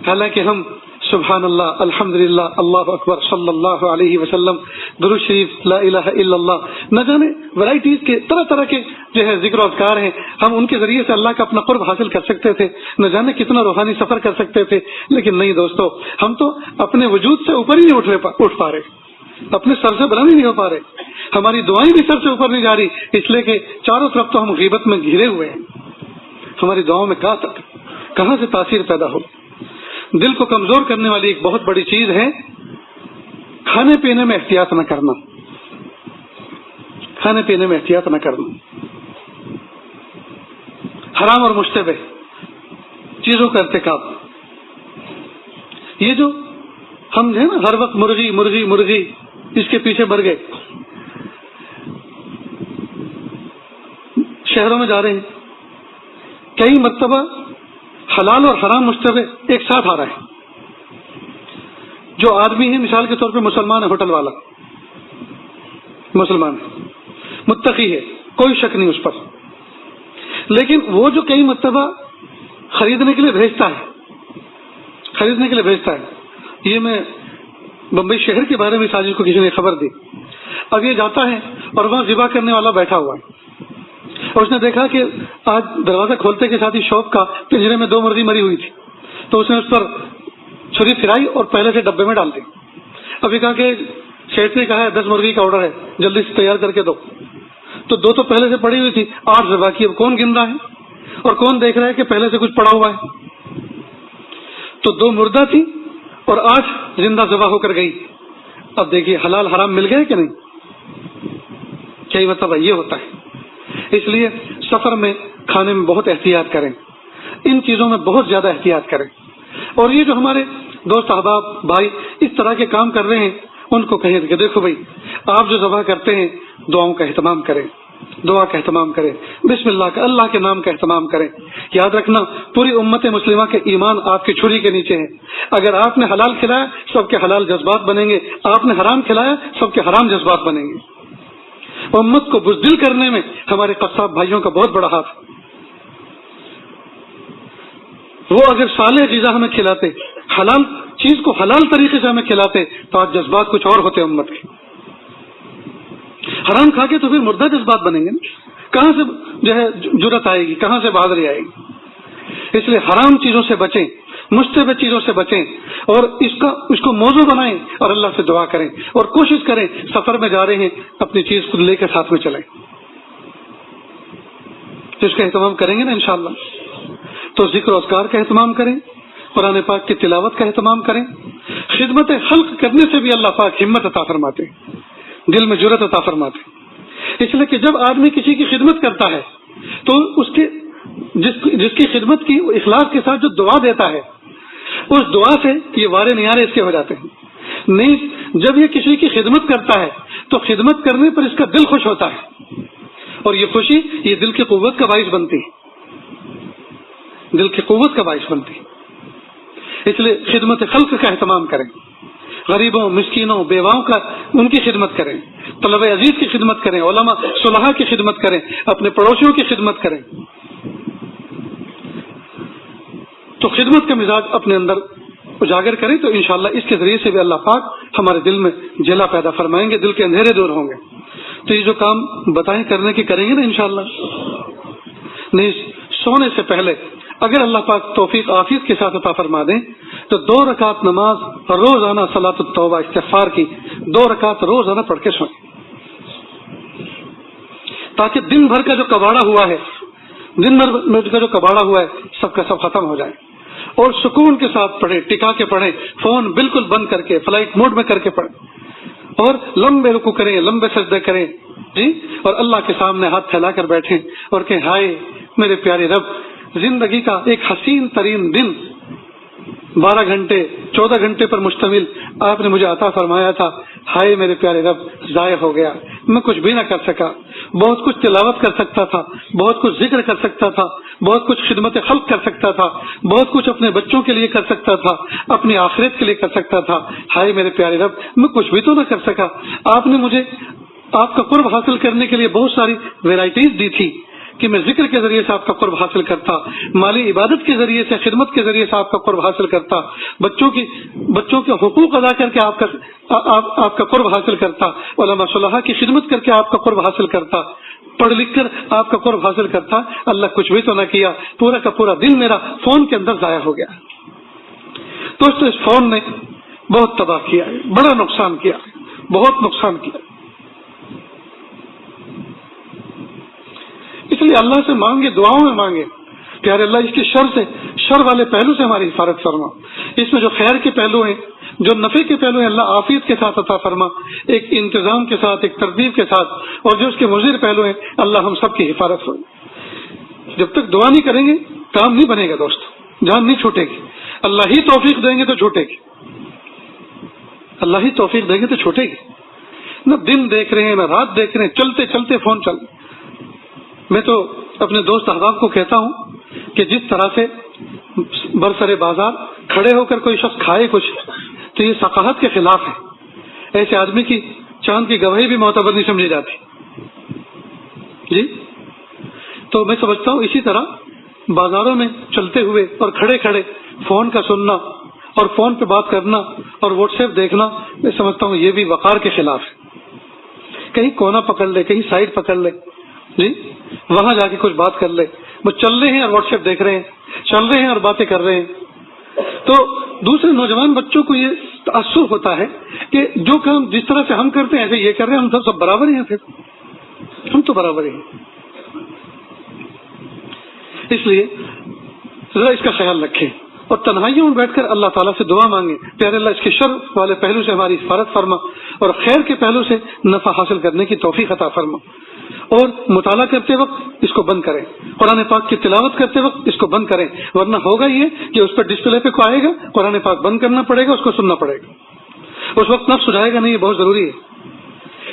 حالانکہ ہم سبحان اللہ، الحمدللہ، اللہ اکبر، صلی اللہ علیہ وسلم، درود شریف، لا الہ الا اللہ، نہ جانے ورائٹیز کے طرح طرح کے جو ہے ذکر و اذکار ہیں. ہم ان کے ذریعے سے اللہ کا اپنا قرب حاصل کر سکتے تھے، نہ جانے کتنا روحانی سفر کر سکتے تھے. لیکن نہیں دوستو، ہم تو اپنے وجود سے اوپر ہی نہیں اٹھ پا رہے، اپنے سر سے بلند ہی نہیں ہو پا رہے. ہماری دعائیں بھی سر سے اوپر نہیں جا رہی، اس لیے کہ چاروں طرف تو ہم غیبت میں گھرے ہوئے ہیں. ہماری دعاؤں میں کہاں سے تاثیر پیدا ہو. دل کو کمزور کرنے والی ایک بہت بڑی چیز ہے کھانے پینے میں احتیاط نہ کرنا. کھانے پینے میں احتیاط نہ کرنا، حرام اور مشتبہ چیزوں کا ارتکاب. یہ جو ہم ہے نا ہر وقت مرغی مرغی مرغی اس کے پیچھے بڑھ گئے. شہروں میں جا رہے ہیں، کئی مرتبہ حلال اور حرام مشتبہ ایک ساتھ آ رہا ہے. جو آدمی ہے مثال کے طور پہ مسلمان ہے، ہوٹل والا مسلمان ہے، متقی ہے، کوئی شک نہیں اس پر. لیکن وہ جو کئی مرتبہ خریدنے کے لیے بھیجتا ہے، یہ میں بمبئی شہر کے بارے میں سازش کو کسی نے خبر دی. اب یہ جاتا ہے اور وہاں ذبح کرنے والا بیٹھا ہوا ہے، اور اس نے دیکھا کہ آج دروازہ کھولتے کے ساتھ ہی شاپ کا پنجرے میں 2 مرغی مری ہوئی تھی. تو اس نے اس پر چھری پھرائی اور پہلے سے ڈبے میں ڈال دی. ابھی کہا کہ شیٹ نے کہا ہے 10 مرغی کا آرڈر ہے، جلدی سے تیار کر کے دو. تو 2 تو پہلے سے پڑی ہوئی تھی، 8 ذبح کی. اب کون گن رہا ہے اور کون دیکھ رہا ہے کہ پہلے سے کچھ پڑا ہوا ہے؟ تو 2 مردہ تھی اور 8 زندہ ذبح ہو کر گئی. اب دیکھیے حلال حرام مل گئے کہ نہیں؟ کئی مطلب یہ ہوتا ہے. اس لیے سفر میں کھانے میں بہت احتیاط کریں، ان چیزوں میں بہت زیادہ احتیاط کریں. اور یہ جو ہمارے دوست احباب بھائی اس طرح کے کام کر رہے ہیں ان کو کہیں کہ دیکھو بھائی آپ جو ذبح کرتے ہیں دعاؤں کا اہتمام کریں، دعا کا اہتمام کریں، بسم اللہ کا، اللہ کے نام کا اہتمام کریں. یاد رکھنا پوری امت مسلمہ کے ایمان آپ کی چھری کے نیچے ہے. اگر آپ نے حلال کھلایا سب کے حلال جذبات بنیں گے، آپ نے حرام کھلایا سب کے حرام جذبات بنیں گے. امت کو بزدل کرنے میں ہمارے قصاب بھائیوں کا بہت بڑا ہاتھ. وہ اگر صالح غذا ہمیں کھلاتے، حلال چیز کو حلال طریقے سے ہمیں کھلاتے تو آج جذبات کچھ اور ہوتے امت کے. حرام کھا کے تو پھر مردہ جذبات بنیں گے نا. کہاں سے جو ہے جرت آئے گی، کہاں سے بہادری آئے گی؟ اس لیے حرام چیزوں سے بچیں، مشتبہ چیزوں سے بچیں، اور اس کو موضوع بنائیں اور اللہ سے دعا کریں اور کوشش کریں سفر میں جا رہے ہیں اپنی چیز کو لے کے ساتھ میں چلیں. اس کا اہتمام کریں گے نا انشاءاللہ. تو ذکر و اذکار کا اہتمام کریں، قرآن پاک کی تلاوت کا اہتمام کریں. خدمت خلق کرنے سے بھی اللہ پاک ہمت عطا فرماتے، دل میں جرأت عطا فرماتے. اس لیے کہ جب آدمی کسی کی خدمت کرتا ہے تو اس کے جس کی خدمت کی اخلاص کے ساتھ جو دعا دیتا ہے اس دعا سے یہ وارے نیارے اس کے ہو جاتے ہیں. نہیں جب یہ کسی کی خدمت کرتا ہے تو خدمت کرنے پر اس کا دل خوش ہوتا ہے، اور یہ خوشی یہ دل کی قوت کا باعث بنتی ہے، دل کی قوت کا باعث بنتی ہے. اس لیے خدمت خلق کا اہتمام کریں، غریبوں، مسکینوں، بیواؤں کا ان کی خدمت کریں، طلبہ عزیز کی خدمت کریں، علماء صلحاء کی خدمت کریں، اپنے پڑوسیوں کی خدمت کریں. تو خدمت کا مزاج اپنے اندر اجاگر کریں تو انشاءاللہ اس کے ذریعے سے بھی اللہ پاک ہمارے دل میں جلا پیدا فرمائیں گے، دل کے اندھیرے دور ہوں گے۔ تو یہ جو کام بتائیں کرنے کی کریں گے نا انشاءاللہ۔ نہیں، سونے سے پہلے اگر اللہ پاک توفیق عافیت کے ساتھ عطا فرما دیں تو 2 رکعت نماز روزانہ صلاۃ التوبہ استغفار کی 2 رکعت روزانہ پڑھ کے سوئیں، تاکہ دن بھر کا جو کباڑا ہوا ہے، دن بھر کا جو کباڑا ہوا ہے سب کا سب ختم ہو جائے، اور سکون کے ساتھ پڑھیں، ٹکا کے پڑھیں، فون بالکل بند کر کے فلائٹ موڈ میں کر کے پڑھیں، اور لمبے رکوع کریں، لمبے سجدے کریں جی، اور اللہ کے سامنے ہاتھ پھیلا کر بیٹھیں اور کہیں ہائے میرے پیارے رب، زندگی کا ایک حسین ترین دن 12 گھنٹے 14 گھنٹے پر مشتمل آپ نے مجھے عطا فرمایا تھا، ہائے میرے پیارے رب ضائع ہو گیا، میں کچھ بھی نہ کر سکا، بہت کچھ تلاوت کر سکتا تھا، بہت کچھ ذکر کر سکتا تھا، بہت کچھ خدمت خلق کر سکتا تھا، بہت کچھ اپنے بچوں کے لیے کر سکتا تھا، اپنی آخرت کے لیے کر سکتا تھا، ہائے میرے پیارے رب میں کچھ بھی تو نہ کر سکا۔ آپ نے مجھے آپ کا قرب حاصل کرنے کے لیے بہت ساری ویرائٹیز دی تھی کہ میں ذکر کے ذریعے سے آپ کا قرب حاصل کرتا، مالی عبادت کے ذریعے سے، خدمت کے ذریعے سے آپ کا قرب حاصل کرتا، بچوں کے حقوق ادا کر کے آپ کا قرب حاصل کرتا، علماء صلاح کی خدمت کر کے آپ کا قرب حاصل کرتا، پڑھ لکھ کر آپ کا قرب حاصل کرتا۔ اللہ کچھ بھی تو نہ کیا، پورا کا پورا دن میرا فون کے اندر ضائع ہو گیا۔ تو اس فون نے بہت تباہ کیا ہے، بڑا نقصان کیا، بہت نقصان کیا۔ اس لیے اللہ سے مانگے، دعاؤں میں مانگے پیارے اللہ اس کے شر والے پہلو سے ہماری حفاظت فرما، اس میں جو خیر کے پہلو ہیں، جو نفع کے پہلو ہیں اللہ عافیت کے ساتھ عطا فرما، ایک انتظام کے ساتھ، ایک ترتیب کے ساتھ، اور جو اس کے مضر پہلو ہیں اللہ ہم سب کی حفاظت فرما۔ جب تک دعا نہیں کریں گے کام نہیں بنے گا دوست، جان نہیں چھوٹے گی، اللہ ہی توفیق دیں گے تو چھوٹے گی، اللہ ہی توفیق دیں گے تو چھوٹے گی۔ نہ دن دیکھ رہے ہیں نہ رات دیکھ رہے ہیں، چلتے چلتے فون چل۔ میں تو اپنے دوست احباب کو کہتا ہوں کہ جس طرح سے برسر بازار کھڑے ہو کر کوئی شخص کھائے کچھ تو یہ ثقافت کے خلاف ہے، ایسے آدمی کی چاند کی گواہی بھی معتبر نہیں سمجھی جاتی جی۔ تو میں سمجھتا ہوں اسی طرح بازاروں میں چلتے ہوئے اور کھڑے کھڑے فون کا سننا اور فون پہ بات کرنا اور واٹس ایپ دیکھنا، میں سمجھتا ہوں یہ بھی وقار کے خلاف ہے۔ کہیں کونا پکڑ لے، کہیں سائڈ پکڑ لے جی، وہاں جا کے کچھ بات کر لے۔ وہ چل رہے ہیں اور واٹس ایپ دیکھ رہے ہیں، چل رہے ہیں اور باتیں کر رہے ہیں۔ تو دوسرے نوجوان بچوں کو یہ تاثر ہوتا ہے کہ جو کام جس طرح سے ہم کرتے ہیں ایسے یہ کر رہے ہیں، ہم سب برابر ہی ہیں، پھر ہم تو برابر ہی ہیں۔ اس لیے ذرا اس کا خیال رکھیں اور تنہائیوں میں بیٹھ کر اللہ تعالیٰ سے دعا مانگیں، پیارے اللہ اس کے شر والے پہلو سے ہماری حفاظت فرما اور خیر کے پہلو سے نفع حاصل کرنے کی توفیق عطا فرما۔ اور مطالعہ کرتے وقت اس کو بند کریں، قرآن پاک کی تلاوت کرتے وقت اس کو بند کریں، ورنہ ہوگا یہ کہ اس پر ڈسپلے پہ کو آئے گا، قرآن پاک بند کرنا پڑے گا، اس کو سننا پڑے گا، اس وقت نفس سجائے گا نہیں یہ بہت ضروری ہے،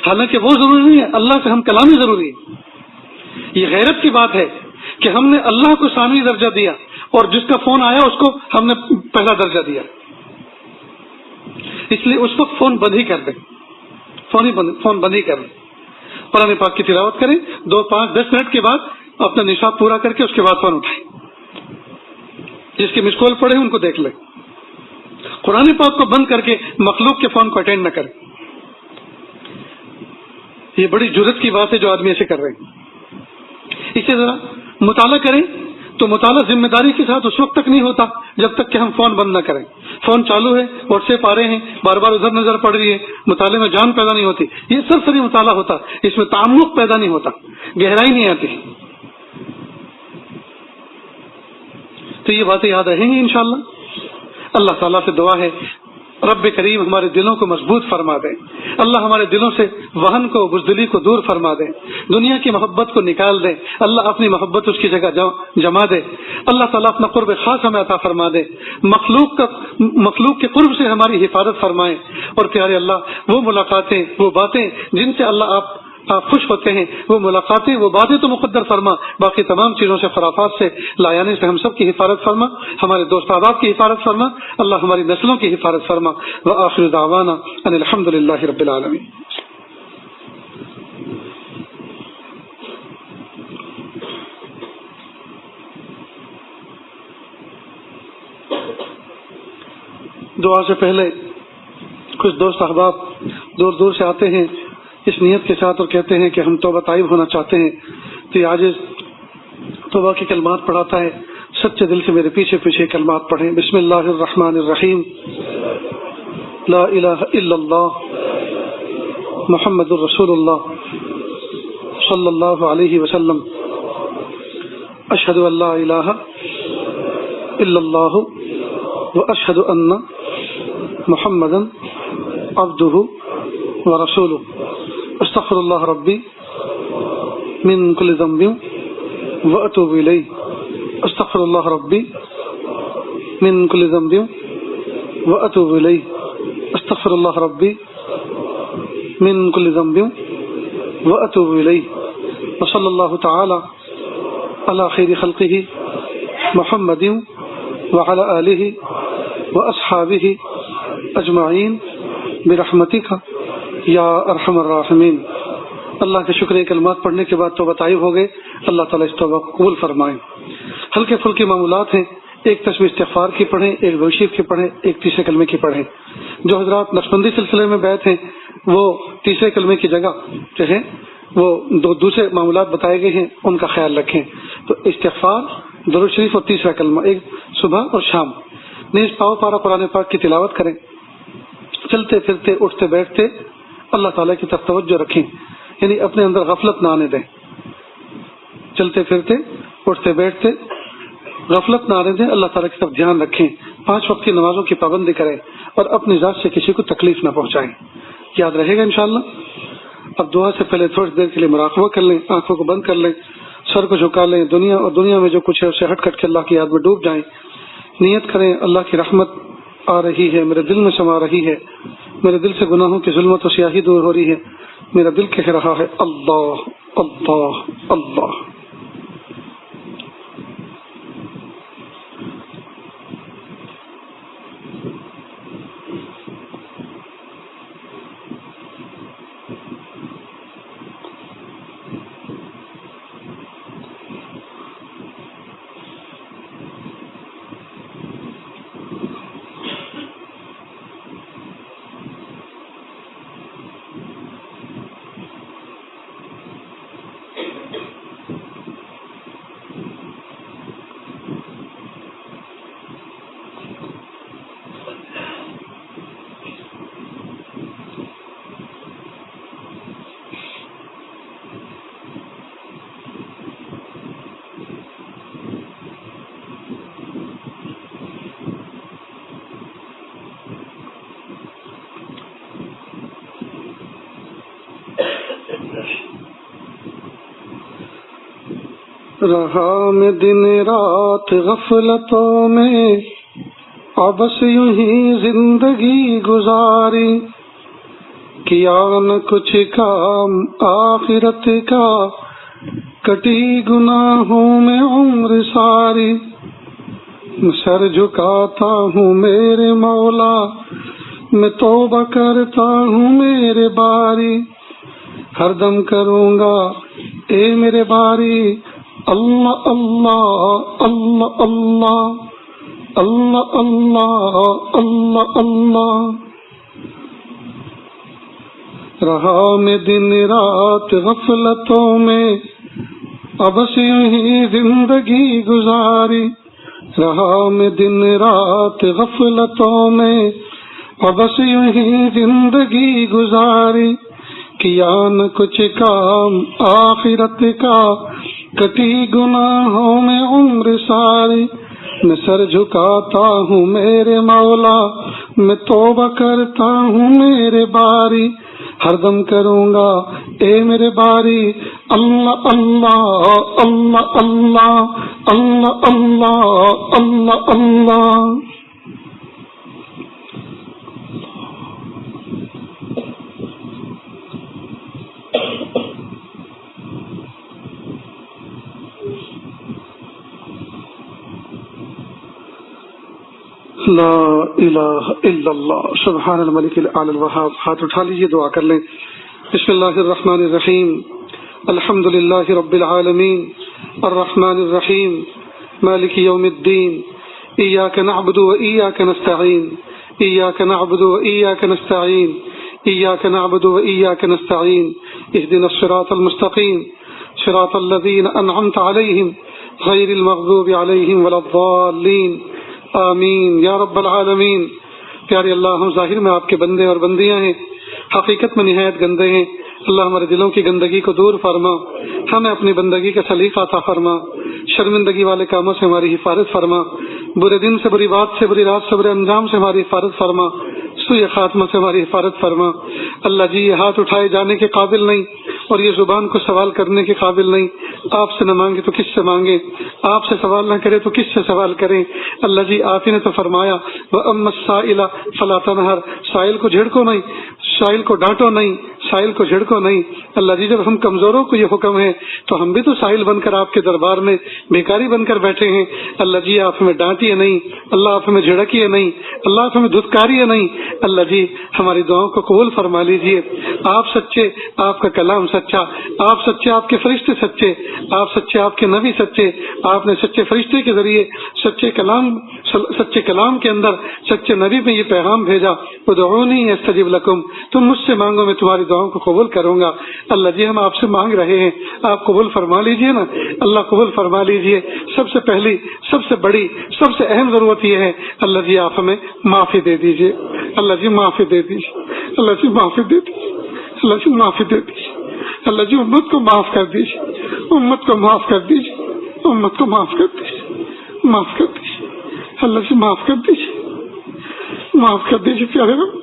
حالانکہ وہ ضروری نہیں ہے، اللہ سے ہم کلامی ضروری ہے۔ یہ غیرت کی بات ہے کہ ہم نے اللہ کو ثانوی درجہ دیا اور جس کا فون آیا اس کو ہم نے پہلا درجہ دیا، اس لیے اس وقت فون بند ہی کر دیں، فون بند ہی کر دیں، قرآن پاک کی تلاوت کریں، 2 5 10 منٹ کے بعد اپنا نصاب پورا کر کے اس کے بعد فون اٹھائیں، جس کے مس کال پڑے ان کو دیکھ لیں، قرآن پاک کو بند کر کے مخلوق کے فون کو اٹینڈ نہ کریں۔ یہ بڑی جرت کی بات ہے جو آدمی ایسے کر رہے ہیں۔ اسی طرح مطالعہ کریں تو مطالعہ ذمہ داری کے ساتھ اس وقت تک نہیں ہوتا جب تک کہ ہم فون بند نہ کریں۔ فون چالو ہے، واٹس ایپ آ رہے ہیں، بار بار ادھر نظر پڑ رہی ہے، مطالعے میں جان پیدا نہیں ہوتی، یہ سرسری مطالعہ ہوتا، اس میں تعمق پیدا نہیں ہوتا، گہرائی نہیں آتی۔ تو یہ باتیں یاد رہیں گی انشاءاللہ۔ اللہ تعالیٰ سے دعا ہے رب کریم ہمارے دلوں کو مضبوط فرما دے، اللہ ہمارے دلوں سے وہن کو، بزدلی کو دور فرما دے، دنیا کی محبت کو نکال دے، اللہ اپنی محبت اس کی جگہ جما دے، اللہ تعالیٰ اپنا قرب خاص ہمیں عطا فرما دے، مخلوق کے قرب سے ہماری حفاظت فرمائے، اور پیارے اللہ وہ ملاقاتیں، وہ باتیں جن سے اللہ آپ خوش ہوتے ہیں، وہ ملاقاتیں، وہ باتیں تو مقدر فرما، باقی تمام چیزوں سے، خرافات سے، لایانے سے ہم سب کی حفاظت فرما، ہمارے دوست احباب کی حفاظت فرما، اللہ ہماری نسلوں کی حفاظت فرما۔ وآخر دعوانا ان الحمد للہ رب العالمین۔ دعا سے پہلے کچھ دوست احباب دور دور سے آتے ہیں اس نیت کے ساتھ اور کہتے ہیں کہ ہم توبہ طائب ہونا چاہتے ہیں، تو یہ عاجز توبہ کے کلمات پڑھاتا ہے، سچے دل سے میرے پیچھے پیچھے کلمات پڑھیں۔ بسم اللہ الرحمن الرحیم، لا الہ الا اللہ محمد الرسول اللہ صلی اللہ علیہ وسلم، اشہد ان لا الہ الا اللہ واشہد ان محمدا عبدہ ورسولہ، استغفر اللہ ربی من کل ذنب واتوب الیہ، استغفر اللہ ربی من کل ذنب واتوب الیہ، استغفر اللہ ربی من کل ذنب واتوب الیہ، وصلی اللہ تعالی علی خیر خلقہ محمد وعلی آلہ واصحابہ اجمعین برحمتک یا ارحم الراحمین۔ اللہ کے شکریہ کلمات پڑھنے کے بعد توبہ طائب ہو گئے، اللہ تعالیٰ اس توبہ کو قبول فرمائیں۔ ہلکے پھلکے معمولات ہیں، ایک تسبیح استغفار کی پڑھیں، ایک درود شریف کی پڑھیں، ایک تیسرے کلمے کی پڑھیں۔ جو حضرات نقشبندی سلسلے میں بیٹھ ہیں وہ تیسرے کلمے کی جگہ جو ہے وہ دو دوسرے معمولات بتائے گئے ہیں، ان کا خیال رکھیں۔ تو استغفار، درود شریف اور تیسرا کلمہ ایک صبح اور شام، نیز پاؤ پارا قرآن پاک کی تلاوت کریں، چلتے پھرتے اٹھتے بیٹھتے اللہ تعالیٰ کی طرف توجہ رکھیں، یعنی اپنے اندر غفلت نہ آنے دیں، چلتے پھرتے اٹھتے بیٹھتے غفلت نہ آنے دیں، اللہ تعالیٰ کی طرف دھیان رکھیں، 5 وقت کی نمازوں کی پابندی کریں اور اپنی ذات سے کسی کو تکلیف نہ پہنچائیں۔ یاد رہے گا انشاءاللہ۔ اب دعا سے پہلے تھوڑی دیر کے لیے مراقبہ کر لیں، آنکھوں کو بند کر لیں، سر کو جھکا لیں، دنیا اور دنیا میں جو کچھ ہے اسے ہٹ کٹ کے اللہ کی یاد میں ڈوب جائیں۔ نیت کریں اللہ کی رحمت آ رہی ہے، میرے دل میں سما رہی ہے، میرے دل سے گناہوں کی ظلمت و سیاہی دور ہو رہی ہے، میرا دل کہہ رہا ہے اللہ اللہ اللہ۔ رہا میں دن رات غفلتوں میں، بس یوں ہی زندگی گزاری، کیا نہ کچھ کام آخرت کا، کٹی گناہوں میں عمر ساری، سر جھکاتا ہوں میرے مولا، میں توبہ کرتا ہوں میرے باری، ہر دم کروں گا اے میرے باری، اللہ اللہ اللہ اللہ اللہ اللہ اللہ اللہ۔ رہا میں دن رات غفلتوں میں، بس یوں ہی زندگی گزاری، رہا میں دن رات غفلتوں میں، بس یوں ہی زندگی گزاری، کیا نہ کچھ کام آخرت کا، کٹی گناہوں میں عمر ساری، میں سر جھکاتا ہوں میرے مولا، میں توبہ کرتا ہوں میرے باری، ہر دم کروں گا اے میرے باری، اللہ اللہ اللہ اللہ اللہ اللہ اللہ اللہ۔ لا الہ الا اللہ سبحان الملک الاعلی الوہاب۔ ہاتھ اٹھا لیجیے، دعا کر لیں۔ بسم اللہ الرحمن الرحیم، الحمد للہ رب العالمین، الرحمن الرحیم، مالک یوم الدین، ایاک نعبد و ایاک نستعین، إياك نعبد وإياك نستعين إياك نعبد وإياك نستعين اهدنا الصراط المستقيم صراط الذين أنعمت عليهم غير المغضوب عليهم ولا الضالين آمین یا رب العالمین۔ پیارے اللہ، ہم ظاہر میں آپ کے بندے اور بندیاں ہیں، حقیقت میں نہایت گندے ہیں۔ اللہ ہمارے دلوں کی گندگی کو دور فرما، ہمیں اپنی بندگی کا سلیقہ عطا فرما، شرمندگی والے کاموں سے ہماری حفاظت فرما، برے دن سے، بری بات سے، بری رات سے، برے انجام سے ہماری حفاظت فرما، سوء خاتمہ سے ہماری حفاظت فرما۔ اللہ جی، یہ ہاتھ اٹھائے جانے کے قابل نہیں اور یہ زبان کو سوال کرنے کے قابل نہیں، آپ سے نہ مانگے تو کس سے مانگے، آپ سے سوال نہ کرے تو کس سے سوال کریں۔ اللہ جی، آپ ہی نے تو فرمایا وَأَمَّا السَّائِلَ فَلَا تَنْهَرْ، سائل کو جھڑکو نہیں، سائل کو ڈانٹو نہیں، سائل کو جھڑکو نہیں۔ اللہ جی، جب ہم کمزوروں کو یہ حکم ہے تو ہم بھی تو سائل بن کر آپ کے دربار میں بھیکاری بن کر بیٹھے ہیں۔ اللہ جی، آپ ہمیں ڈانٹیے نہیں، اللہ آپ ہمیں جھڑکیے نہیں، اللہ آپ ہمیں دھتکاریے نہیں۔ اللہ جی، ہماری دعاؤں کو قبول فرما لیجیے۔ آپ سچے، آپ کا کلام سچا، آپ سچے، آپ کے فرشتے سچے، آپ سچے، آپ کے نبی سچے، آپ نے سچے فرشتے کے ذریعے سچے کلام کے اندر سچے نبی میں یہ پیغام بھیجا، ادعونی استجب لکم، تم مجھ سے مانگو میں تمہاری دعاؤں کو قبول کروں گا۔ اللہ جی، ہم آپ سے مانگ رہے ہیں، آپ قبول فرما لیجئے نا، اللہ قبول فرما لیجئے۔ سب سے پہلی، سب سے بڑی، سب سے اہم ضرورت یہ ہے، اللہ جی آپ ہمیں معافی دے دیجئے، اللہ جی معافی دے دیجئے، اللہ جی معافی دے دیجئے، اللہ جی معافی دے دیجئے، اللہ جی امت کو معاف کر دیجئے، امت کو معاف کر دیجئے، امت کو معاف کر دیجئے، معاف کر دیجئے، اللہ جی معاف کر دیجئے، معاف کر دیجئے، پیارے رب،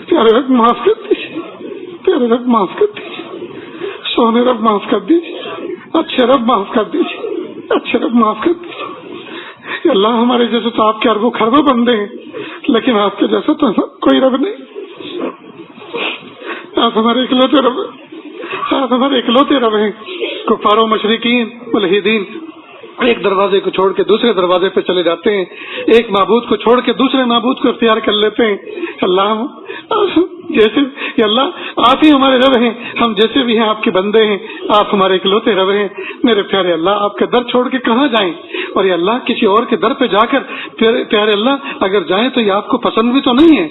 پیارے رب معاف کر دیجئے، پیارے رب معاف کر دیجئے، سونے رب معاف کر دیجئے، اچھے رب معاف کر دیجئے، اچھے رب معاف کر دیجئے۔ اللہ، ہمارے جیسے تو آپ کے اربوں خربوں بندے ہیں، لیکن آپ کے جیسا تو کوئی رب نہیں، آپ ہمارے اکلوتے رب، آپ ہمارے اکلوتے رب ہیں۔ کفار و مشرکین ملحدین ایک دروازے کو چھوڑ کے دوسرے دروازے پہ چلے جاتے ہیں، ایک معبود کو چھوڑ کے دوسرے معبود کو اختیار کر لیتے ہیں۔ اللہ جیسے کہ اللہ آپ ہی ہمارے رب ہیں، ہم جیسے بھی ہیں آپ کے بندے ہیں، آپ ہمارے اکلوتے رب ہیں۔ میرے پیارے اللہ، آپ کا در چھوڑ کے کہاں جائیں؟ اور یہ اللہ کسی اور کے در پہ جا کر پیارے اللہ اگر جائیں تو یہ آپ کو پسند بھی تو نہیں ہے،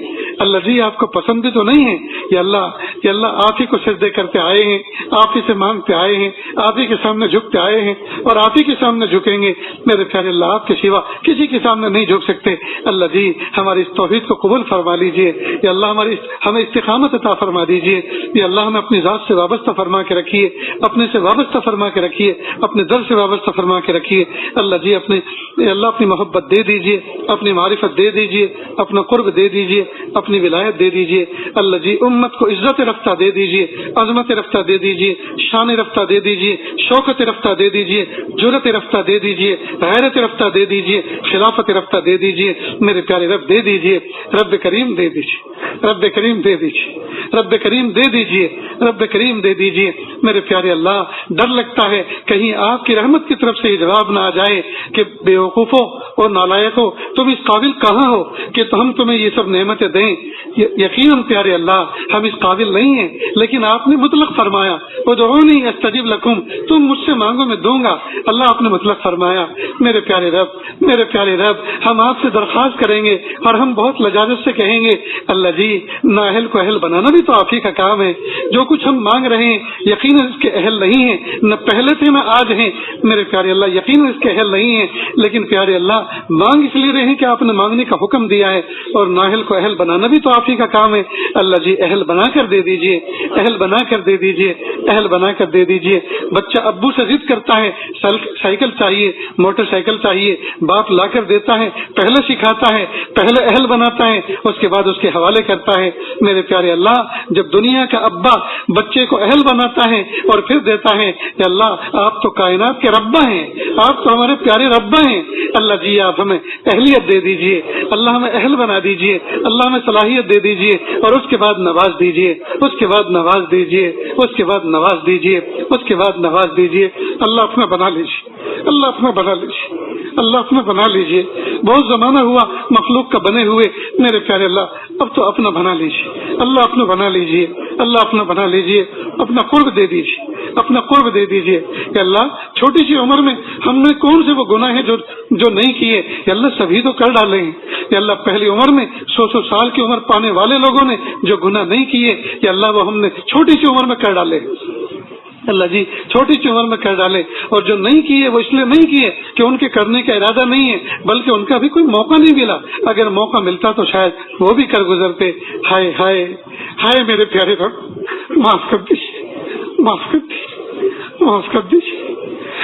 اللہ جی آپ کو پسند بھی تو نہیں ہے۔ یہ اللہ آپ ہی کو سجدے کرتے آئے ہیں، آپ ہی سے مانگتے آئے ہیں، آپ ہی کے سامنے جھکتے آئے ہیں اور آپ ہی کے سامنے جھکیں گے۔ میرے پیارے اللہ، آپ کے سوا کسی کے سامنے نہیں جھک سکتے۔ اللہ جی، ہماری اس توحید کو قبول فرما لیجئے۔ یا اللہ ہمیں استقامت عطا فرما دیجئے۔ یا اللہ ہمیں اپنی ذات سے وابستہ فرما کے رکھیے، اپنے سے وابستہ فرما کے رکھیے، اپنے در سے وابستہ فرما کے رکھیے۔ اللہ جی، اپنی محبت دے دیجئے، اپنی معرفت دے دیجئے، اپنا قرب دے دیجئے، اپنی ولایت دے دیجئے۔ اللہ جی، امت کو عزت رفتہ دے دیجئے، عظمت رفتہ دے دیجئے، شان رفتہ دے دیجئے، شوکت رفتہ دے دیجئے، جرت رفتہ دے دیجئے، غیرت رفتہ دے دیجئے، خلافت رفتہ دے دیجئے۔ میرے پیارے رب دے دیجئے، رب کریم دے دیجئے، رب کریم دے دیجئے، رب کریم دے دیجئے، رب کریم دے دیجئے۔ میرے پیارے اللہ، ڈر لگتا ہے کہیں آپ کی رحمت کی طرف سے یہ جواب نہ آ جائے کہ بے وقوفوں اور نالائقوں، تم اس قابل کہاں ہو کہ ہم تمہیں یہ سب نعمتیں دیں۔ یقیناً پیارے اللہ، ہم اس قابل نہیں ہیں، لیکن آپ نے مطلق فرمایا ادعونی استجب لکم، تم مجھ سے مانگو میں دوں گا۔ اللہ آپ نے مطلق فرمایا۔ میرے پیارے رب، ہم آپ سے درخواست کریں گے اور ہم بہت لجاجت سے کہیں گے، اللہ جی، نااہل کو اہل بنانا بھی تو آپ ہی کا کام ہے۔ جو کچھ ہم مانگ رہے ہیں یقیناً اس کے اہل نہیں ہیں، نہ پہلے تھے نہ آج ہیں۔ میرے پیارے اللہ، یقیناً اس کے اہل نہیں ہیں، لیکن پیارے اللہ مانگ اس لیے رہے ہیں کہ آپ نے مانگنے کا حکم دیا ہے، اور نااہل کو اہل بنانا بھی تو آپ ہی کا کام ہے۔ اللہ جی، اہل بنا کر دے دیجئے، اہل بنا کر دے دیجئے، اہل بنا کر دے دیجئے۔ بچہ ابو سے ضد کرتا ہے، سائیکل چاہیے، موٹر سائیکل چاہیے، باپ لا کر دیتا ہے، پہلے سکھاتا ہے، پہلے اہل بناتا ہے، اس کے بعد اس کے حوالے کرتا ہے۔ میرے پیارے اللہ، جب دنیا کا ابا بچے کو اہل بناتا ہے اور پھر دیتا ہے کہ اللہ آپ تو کائنات کے ربا ہیں، آپ تو ہمارے پیارے ربا ہیں، اللہ جی آپ ہمیں اہلیت دے دیجئے، اللہ ہمیں اہل بنا دیجئے، اللہ ہمیں صلاحیت دے دیجئے، اور اس کے بعد نواز دیجئے، اس کے بعد نواز دیجئے، اس کے بعد نواز دیجئے، اس کے بعد نواز دیجئے۔ اللہ اپنا بنا لیجئے، اللہ اپنا بنا لیجئے، اللہ اپنا بنا لیجئے۔ بہت زمانہ ہوا مخلوق کا بنے ہوئے، میرے پیارے اللہ اب تو اپنا بنا لیجئے، اللہ اپنا بنا لیجئے، اللہ اپنا بنا لیجئے، اپنا قرب دے دیجئے، اپنا قرب دے دیجیے کہ اللہ چھوٹی سی عمر میں ہم نے کون سے وہ گناہ ہیں جو نہیں کیے، یا اللہ سبھی تو کر ڈالے ہیں، یا اللہ پہلی عمر میں 100 سال کی عمر پانے والے لوگوں نے جو گناہ نہیں کیے، یا اللہ وہ ہم نے چھوٹی سی عمر میں کر ڈالے، اللہ جی چھوٹی سی عمر میں کر ڈالے، اور جو نہیں کیے وہ اس لیے نہیں کیے کہ ان کے کرنے کا ارادہ نہیں ہے، بلکہ ان کا بھی کوئی موقع نہیں ملا، اگر موقع ملتا تو شاید وہ بھی کر گزرتے۔ ہائے ہائے ہائے میرے پیارے رب، معاف کر دیجیے، معاف کر دیجیے، معاف کر دیجیے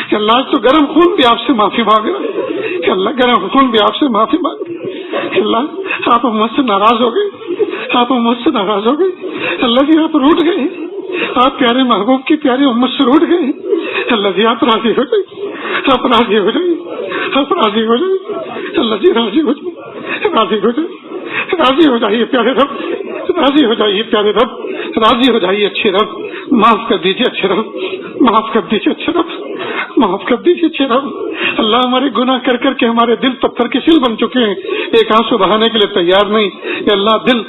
کہ اللہ آج تو گرم خون بھی آپ سے معافی مانگ رہا ہے، کہ اللہ گرم خون بھی آپ سے معافی مانگ رہا ہے کہ اللہ آپ مجھ سے ناراض ہو گئے، آپ مجھ سے ناراض ہو گئے، اللہ جی آپ روٹ گئے، آپ پیارے محبوب کی پیاری امت سے روٹ گئے، اللہ جی آپ راضی ہو جائیے، آپ راضی ہو جائیے، آپ راضی ہو جائیے، اللہ جی راضی ہو جائیے، راضی ہو جائیے، راضی ہو جائیے پیارے رب، راضی ہو جائیے پیارے رب، راضی ہو جائیے اچھے رب، معاف کر دیجیے اچھے رب، معاف کر دیجیے اچھے رب، معاف کر دیجیے اچھے رب۔ اللہ ہمارے گناہ کر کر کے ہمارے دل پتھر کے سل بن چکے ہیں، ایک آنسو بہانے کے لیے تیار نہیں، یا اللہ دل،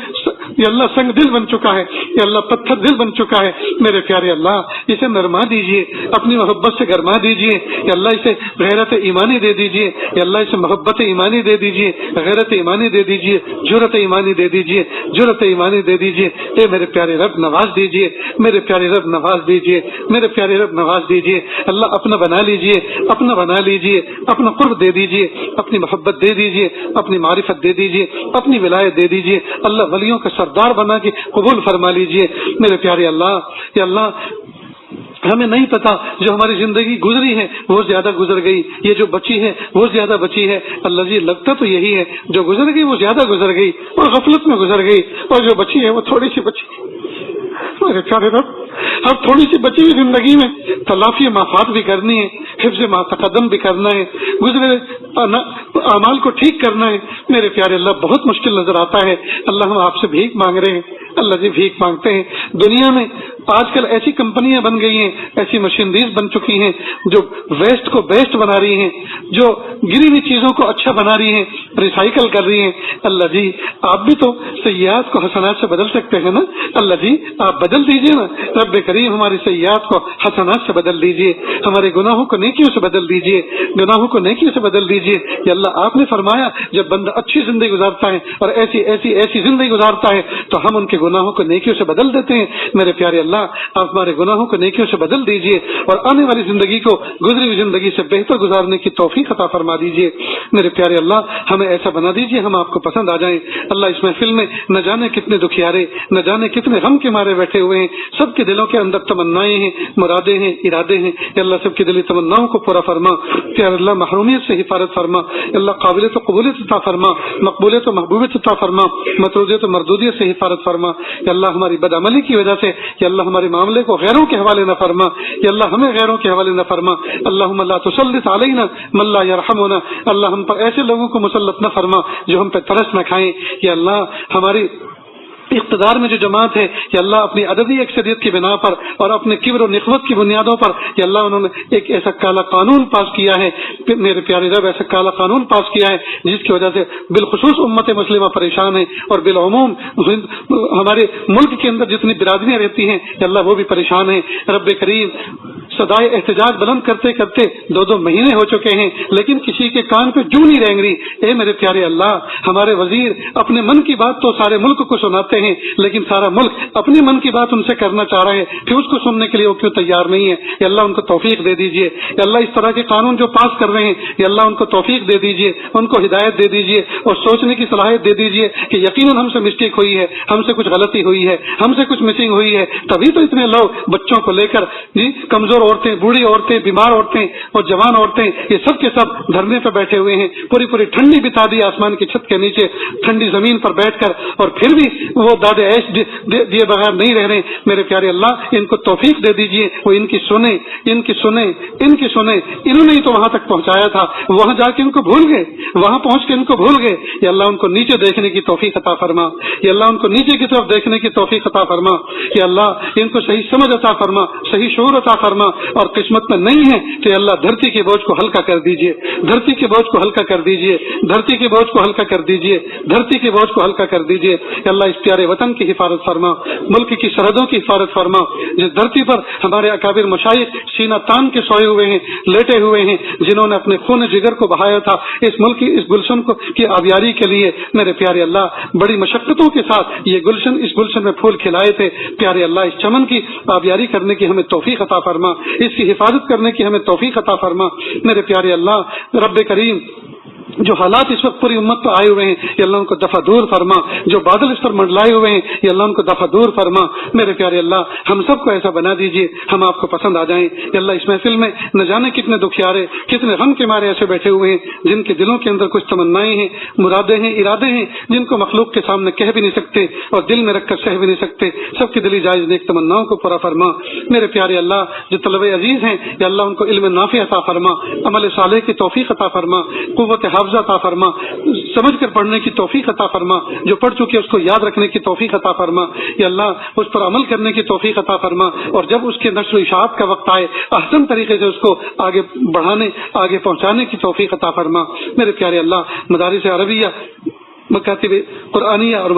یا اللہ سنگ دل بن چکا ہے، یا اللہ پتھر دل بن چکا ہے، میرے پیارے اللہ اسے نرما دیجیے، اپنی محبت سے گرما دیجیے، یا اللہ اسے غیرت ایمانی دے دیجیے، یا اللہ اسے محبت ایمانی دے دیجیے، غیرت ایمانی دے دیجیے، جرأت ایمانی دے دیجیے، جرأت ایمانی دے دیجیے، اے میرے پیارے رب نواز دیجیے، میرے پیارے رب نواز دیجیے، میرے پیارے رب نواز دیجیے، اللہ اپنا بنا لیجیے، اپنا بنا لیجیے، اپنا قرب دے دیجیے، اپنی محبت دے دیجیے، اپنی معرفت دے دیجیے، اپنی ولایت دے دیجیے، اللہ ولیوں کا سردار بنا کے قبول فرما لیجیے، میرے پیارے اللہ، یا اللہ ہمیں نہیں پتا جو ہماری زندگی گزری ہے وہ زیادہ گزر گئی، یہ جو بچی ہے وہ زیادہ بچی ہے، اللہ جی لگتا تو یہی ہے جو گزر گئی وہ زیادہ گزر گئی اور غفلت میں گزر گئی، اور جو بچی ہے وہ تھوڑی سی بچی۔ میرے پیارے رب اب تھوڑی سی بچی ہوئی زندگی میں تلافی مافات بھی کرنی ہے، حفظ ما تقدم بھی کرنا ہے، گزرے اعمال کو ٹھیک کرنا ہے، میرے پیارے اللہ بہت مشکل نظر آتا ہے، اللہ ہم آپ سے بھیک مانگ رہے ہیں، اللہ جی بھیک مانگتے ہیں۔ دنیا میں آج کل ایسی کمپنیاں بن گئی ہیں، ایسی مشینریز بن چکی ہیں جو ویسٹ کو بیسٹ بنا رہی ہیں، جو گری ہوئی چیزوں کو اچھا بنا رہی ہیں، ریسائیکل کر رہی ہیں، اللہ جی آپ بھی تو سیئات کو حسنات سے بدل سکتے ہیں نا، اللہ جی آپ بدل دیجیے نا، رب کریم ہماری سیئات کو حسنات سے بدل دیجیے، ہمارے گناہوں کو نیکیوں سے بدل دیجیے، گناہوں کو نیکیوں سے بدل دیجیے، یا اللہ آپ نے فرمایا جب بندہ اچھی زندگی گزارتا ہے اور ایسی ایسی ایسی زندگی گزارتا ہے تو ہم ان کے گناہوں کو نیکیوں سے بدل دیتے ہیں، میرے پیارے اللہ آپ ہمارے گناہوں کو نیکیوں سے بدل دیجیے اور آنے والی زندگی کو گزری ہوئی زندگی سے بہتر گزارنے کی توفیق عطا فرما دیجیے، میرے پیارے اللہ ہمیں ایسا بنا دیجیے ہم آپ کو پسند آ جائیں۔ اللہ اس محفل میں نہ جانے کتنے دکھیارے، نہ جانے کتنے غم کے مارے بیٹھے ہوئے ہیں، سب کے دلوں کے اندر تمنائیں ہیں، مرادیں ہیں، ارادے ہیں، یا اللہ سب کی دلی تمناؤں کو پورا فرما، پیارے اللہ محرومیت سے حفاظت فرما، یا اللہ قابلیت و قبولیت عطا فرما، مقبولیت و محبوبیت عطا فرما، مطرودیت و مردودیت سے حفاظت فرما، یا اللہ ہماری بدعملی کی وجہ سے یا اللہ ہمارے معاملے کو غیروں کے حوالے نہ فرما، یا اللہ ہمیں غیروں کے حوالے نہ فرما، اللہم لا تسلط علینا من لا یرحمنا، اللہ ہم پر ایسے لوگوں کو مسلط نہ فرما جو ہم پہ ترس نہ کھائیں، یا اللہ ہماری اقتدار میں جو جماعت ہے یا اللہ اپنی عددی اکثریت کی بنا پر اور اپنے کبر و نخوت کی بنیادوں پر یا اللہ انہوں نے ایک ایسا کالا قانون پاس کیا ہے، میرے پیارے رب ایسا کالا قانون پاس کیا ہے جس کی وجہ سے بالخصوص امت مسلمہ پریشان ہے اور بالعموم ہمارے ملک کے اندر جتنی برادریاں رہتی ہیں یا اللہ وہ بھی پریشان ہیں۔ رب کریم صدائے احتجاج بلند کرتے کرتے 2 مہینے ہو چکے ہیں لیکن کسی کے کان پہ جو نہیں رینگ رہی۔ اے میرے پیارے اللہ ہمارے وزیر اپنے من کی بات تو سارے ملک کو سناتے ہیں لیکن سارا ملک اپنے من کی بات ان سے کرنا چاہ رہے ہیں کہ اس کو سننے کے لیے وہ کیوں تیار نہیں ہے۔ یا اللہ ان کو توفیق دے دیجیے، یا اللہ اس طرح کے قانون جو پاس کر رہے ہیں یا اللہ ان کو توفیق دے دیجیے، ان کو ہدایت دے دیجیے اور سوچنے کی صلاحیت دے دیجیے کہ یقیناً ہم سے مسٹیک ہوئی ہے، ہم سے کچھ غلطی ہوئی ہے، ہم سے کچھ مسنگ ہوئی ہے، تبھی تو اتنے لوگ بچوں کو لے کر کمزور عورتیں، بوڑھی عورتیں، بیمار عورتیں اور جوان عورتیں یہ سب کے سب دھرنے پہ بیٹھے ہوئے ہیں، پوری ٹھنڈی بتا دی آسمان کی چھت کے نیچے ٹھنڈی زمین پر بیٹھ کر اور پھر بھی وہ دادے عیش دیے بغیر نہیں رہ رہے۔ میرے پیارے اللہ ان کو توفیق دے دیجیے، وہ ان کی سنیں انہوں نے ہی تو وہاں تک پہنچایا تھا، وہاں جا کے ان کو بھول گئے، وہاں پہنچ کے ان کو بھول گئے۔ یا اللہ ان کو نیچے دیکھنے کی توفیق عطا فرما، یا اللہ ان کو نیچے کی طرف دیکھنے کی توفیق عطا فرما، یا اللہ ان کو صحیح سمجھ عطا فرما، صحیح شعور عطا فرما، اور قسمت میں نہیں ہے تو اللہ دھرتی کے بوجھ کو ہلکا کر دیجیے، دھرتی کے بوجھ کو ہلکا کر دیجیے، دھرتی کے بوجھ کو ہلکا کر دیجیے، دھرتی کے بوجھ کو ہلکا کر دیجیے۔ اللہ اس پیارے وطن کی حفاظت فرما، ملک کی سرحدوں کی حفاظت فرما، جس دھرتی پر ہمارے اکابر مشائخ سینہ تان کے سوئے ہوئے ہیں، لیٹے ہوئے ہیں، جنہوں نے اپنے خون جگر کو بہایا تھا اس ملک کی اس گلشن کو کی آبیاری کے لیے، میرے پیارے اللہ بڑی مشقتوں کے ساتھ یہ گلشن اس گلشن میں پھول کھلائے تھے، پیارے اللہ اس چمن کی آبیاری کرنے کی ہمیں توفیق عطا فرما، اس کی حفاظت کرنے کی ہمیں توفیق عطا فرما، میرے پیارے اللہ رب کریم جو حالات اس وقت پوری امت پر آئے ہوئے ہیں یہ اللہ ان کو دفع دور فرما، جو بادل اس پر منڈلائے ہوئے ہیں یہ اللہ ان کو دفع دور فرما، میرے پیارے اللہ ہم سب کو ایسا بنا دیجیے ہم آپ کو پسند آ جائیں۔ یا اللہ اس محفل میں نہ جانے کتنے دکھیارے کتنے غم کے مارے ایسے بیٹھے ہوئے ہیں جن کے دلوں کے اندر کچھ تمنائیں ہیں، مرادیں ہیں، ارادے ہیں جن کو مخلوق کے سامنے کہہ بھی نہیں سکتے اور دل میں رکھ کر سہ بھی نہیں سکتے، سب کی دلی جائز نیک تمناؤں کو پورا فرما۔ میرے پیارے اللہ جو طلبہ عزیز ہیں یا اللہ ان کو علم نافع عطا فرما، عمل صالح کی توفیق عطا فرما، قوت حافظہ عطا فرما، سمجھ کر پڑھنے کی توفیق عطا فرما، جو پڑھ چکے اس کو یاد رکھنے کی توفیق عطا فرما، یا اللہ اس پر عمل کرنے کی توفیق عطا فرما، اور جب اس کے نشر و اشاعت کا وقت آئے احسن طریقے سے اس کو آگے بڑھانے آگے پہنچانے کی توفیق عطا فرما۔ میرے پیارے اللہ مدارس عربیہ، مکاتب قرآنیہ اور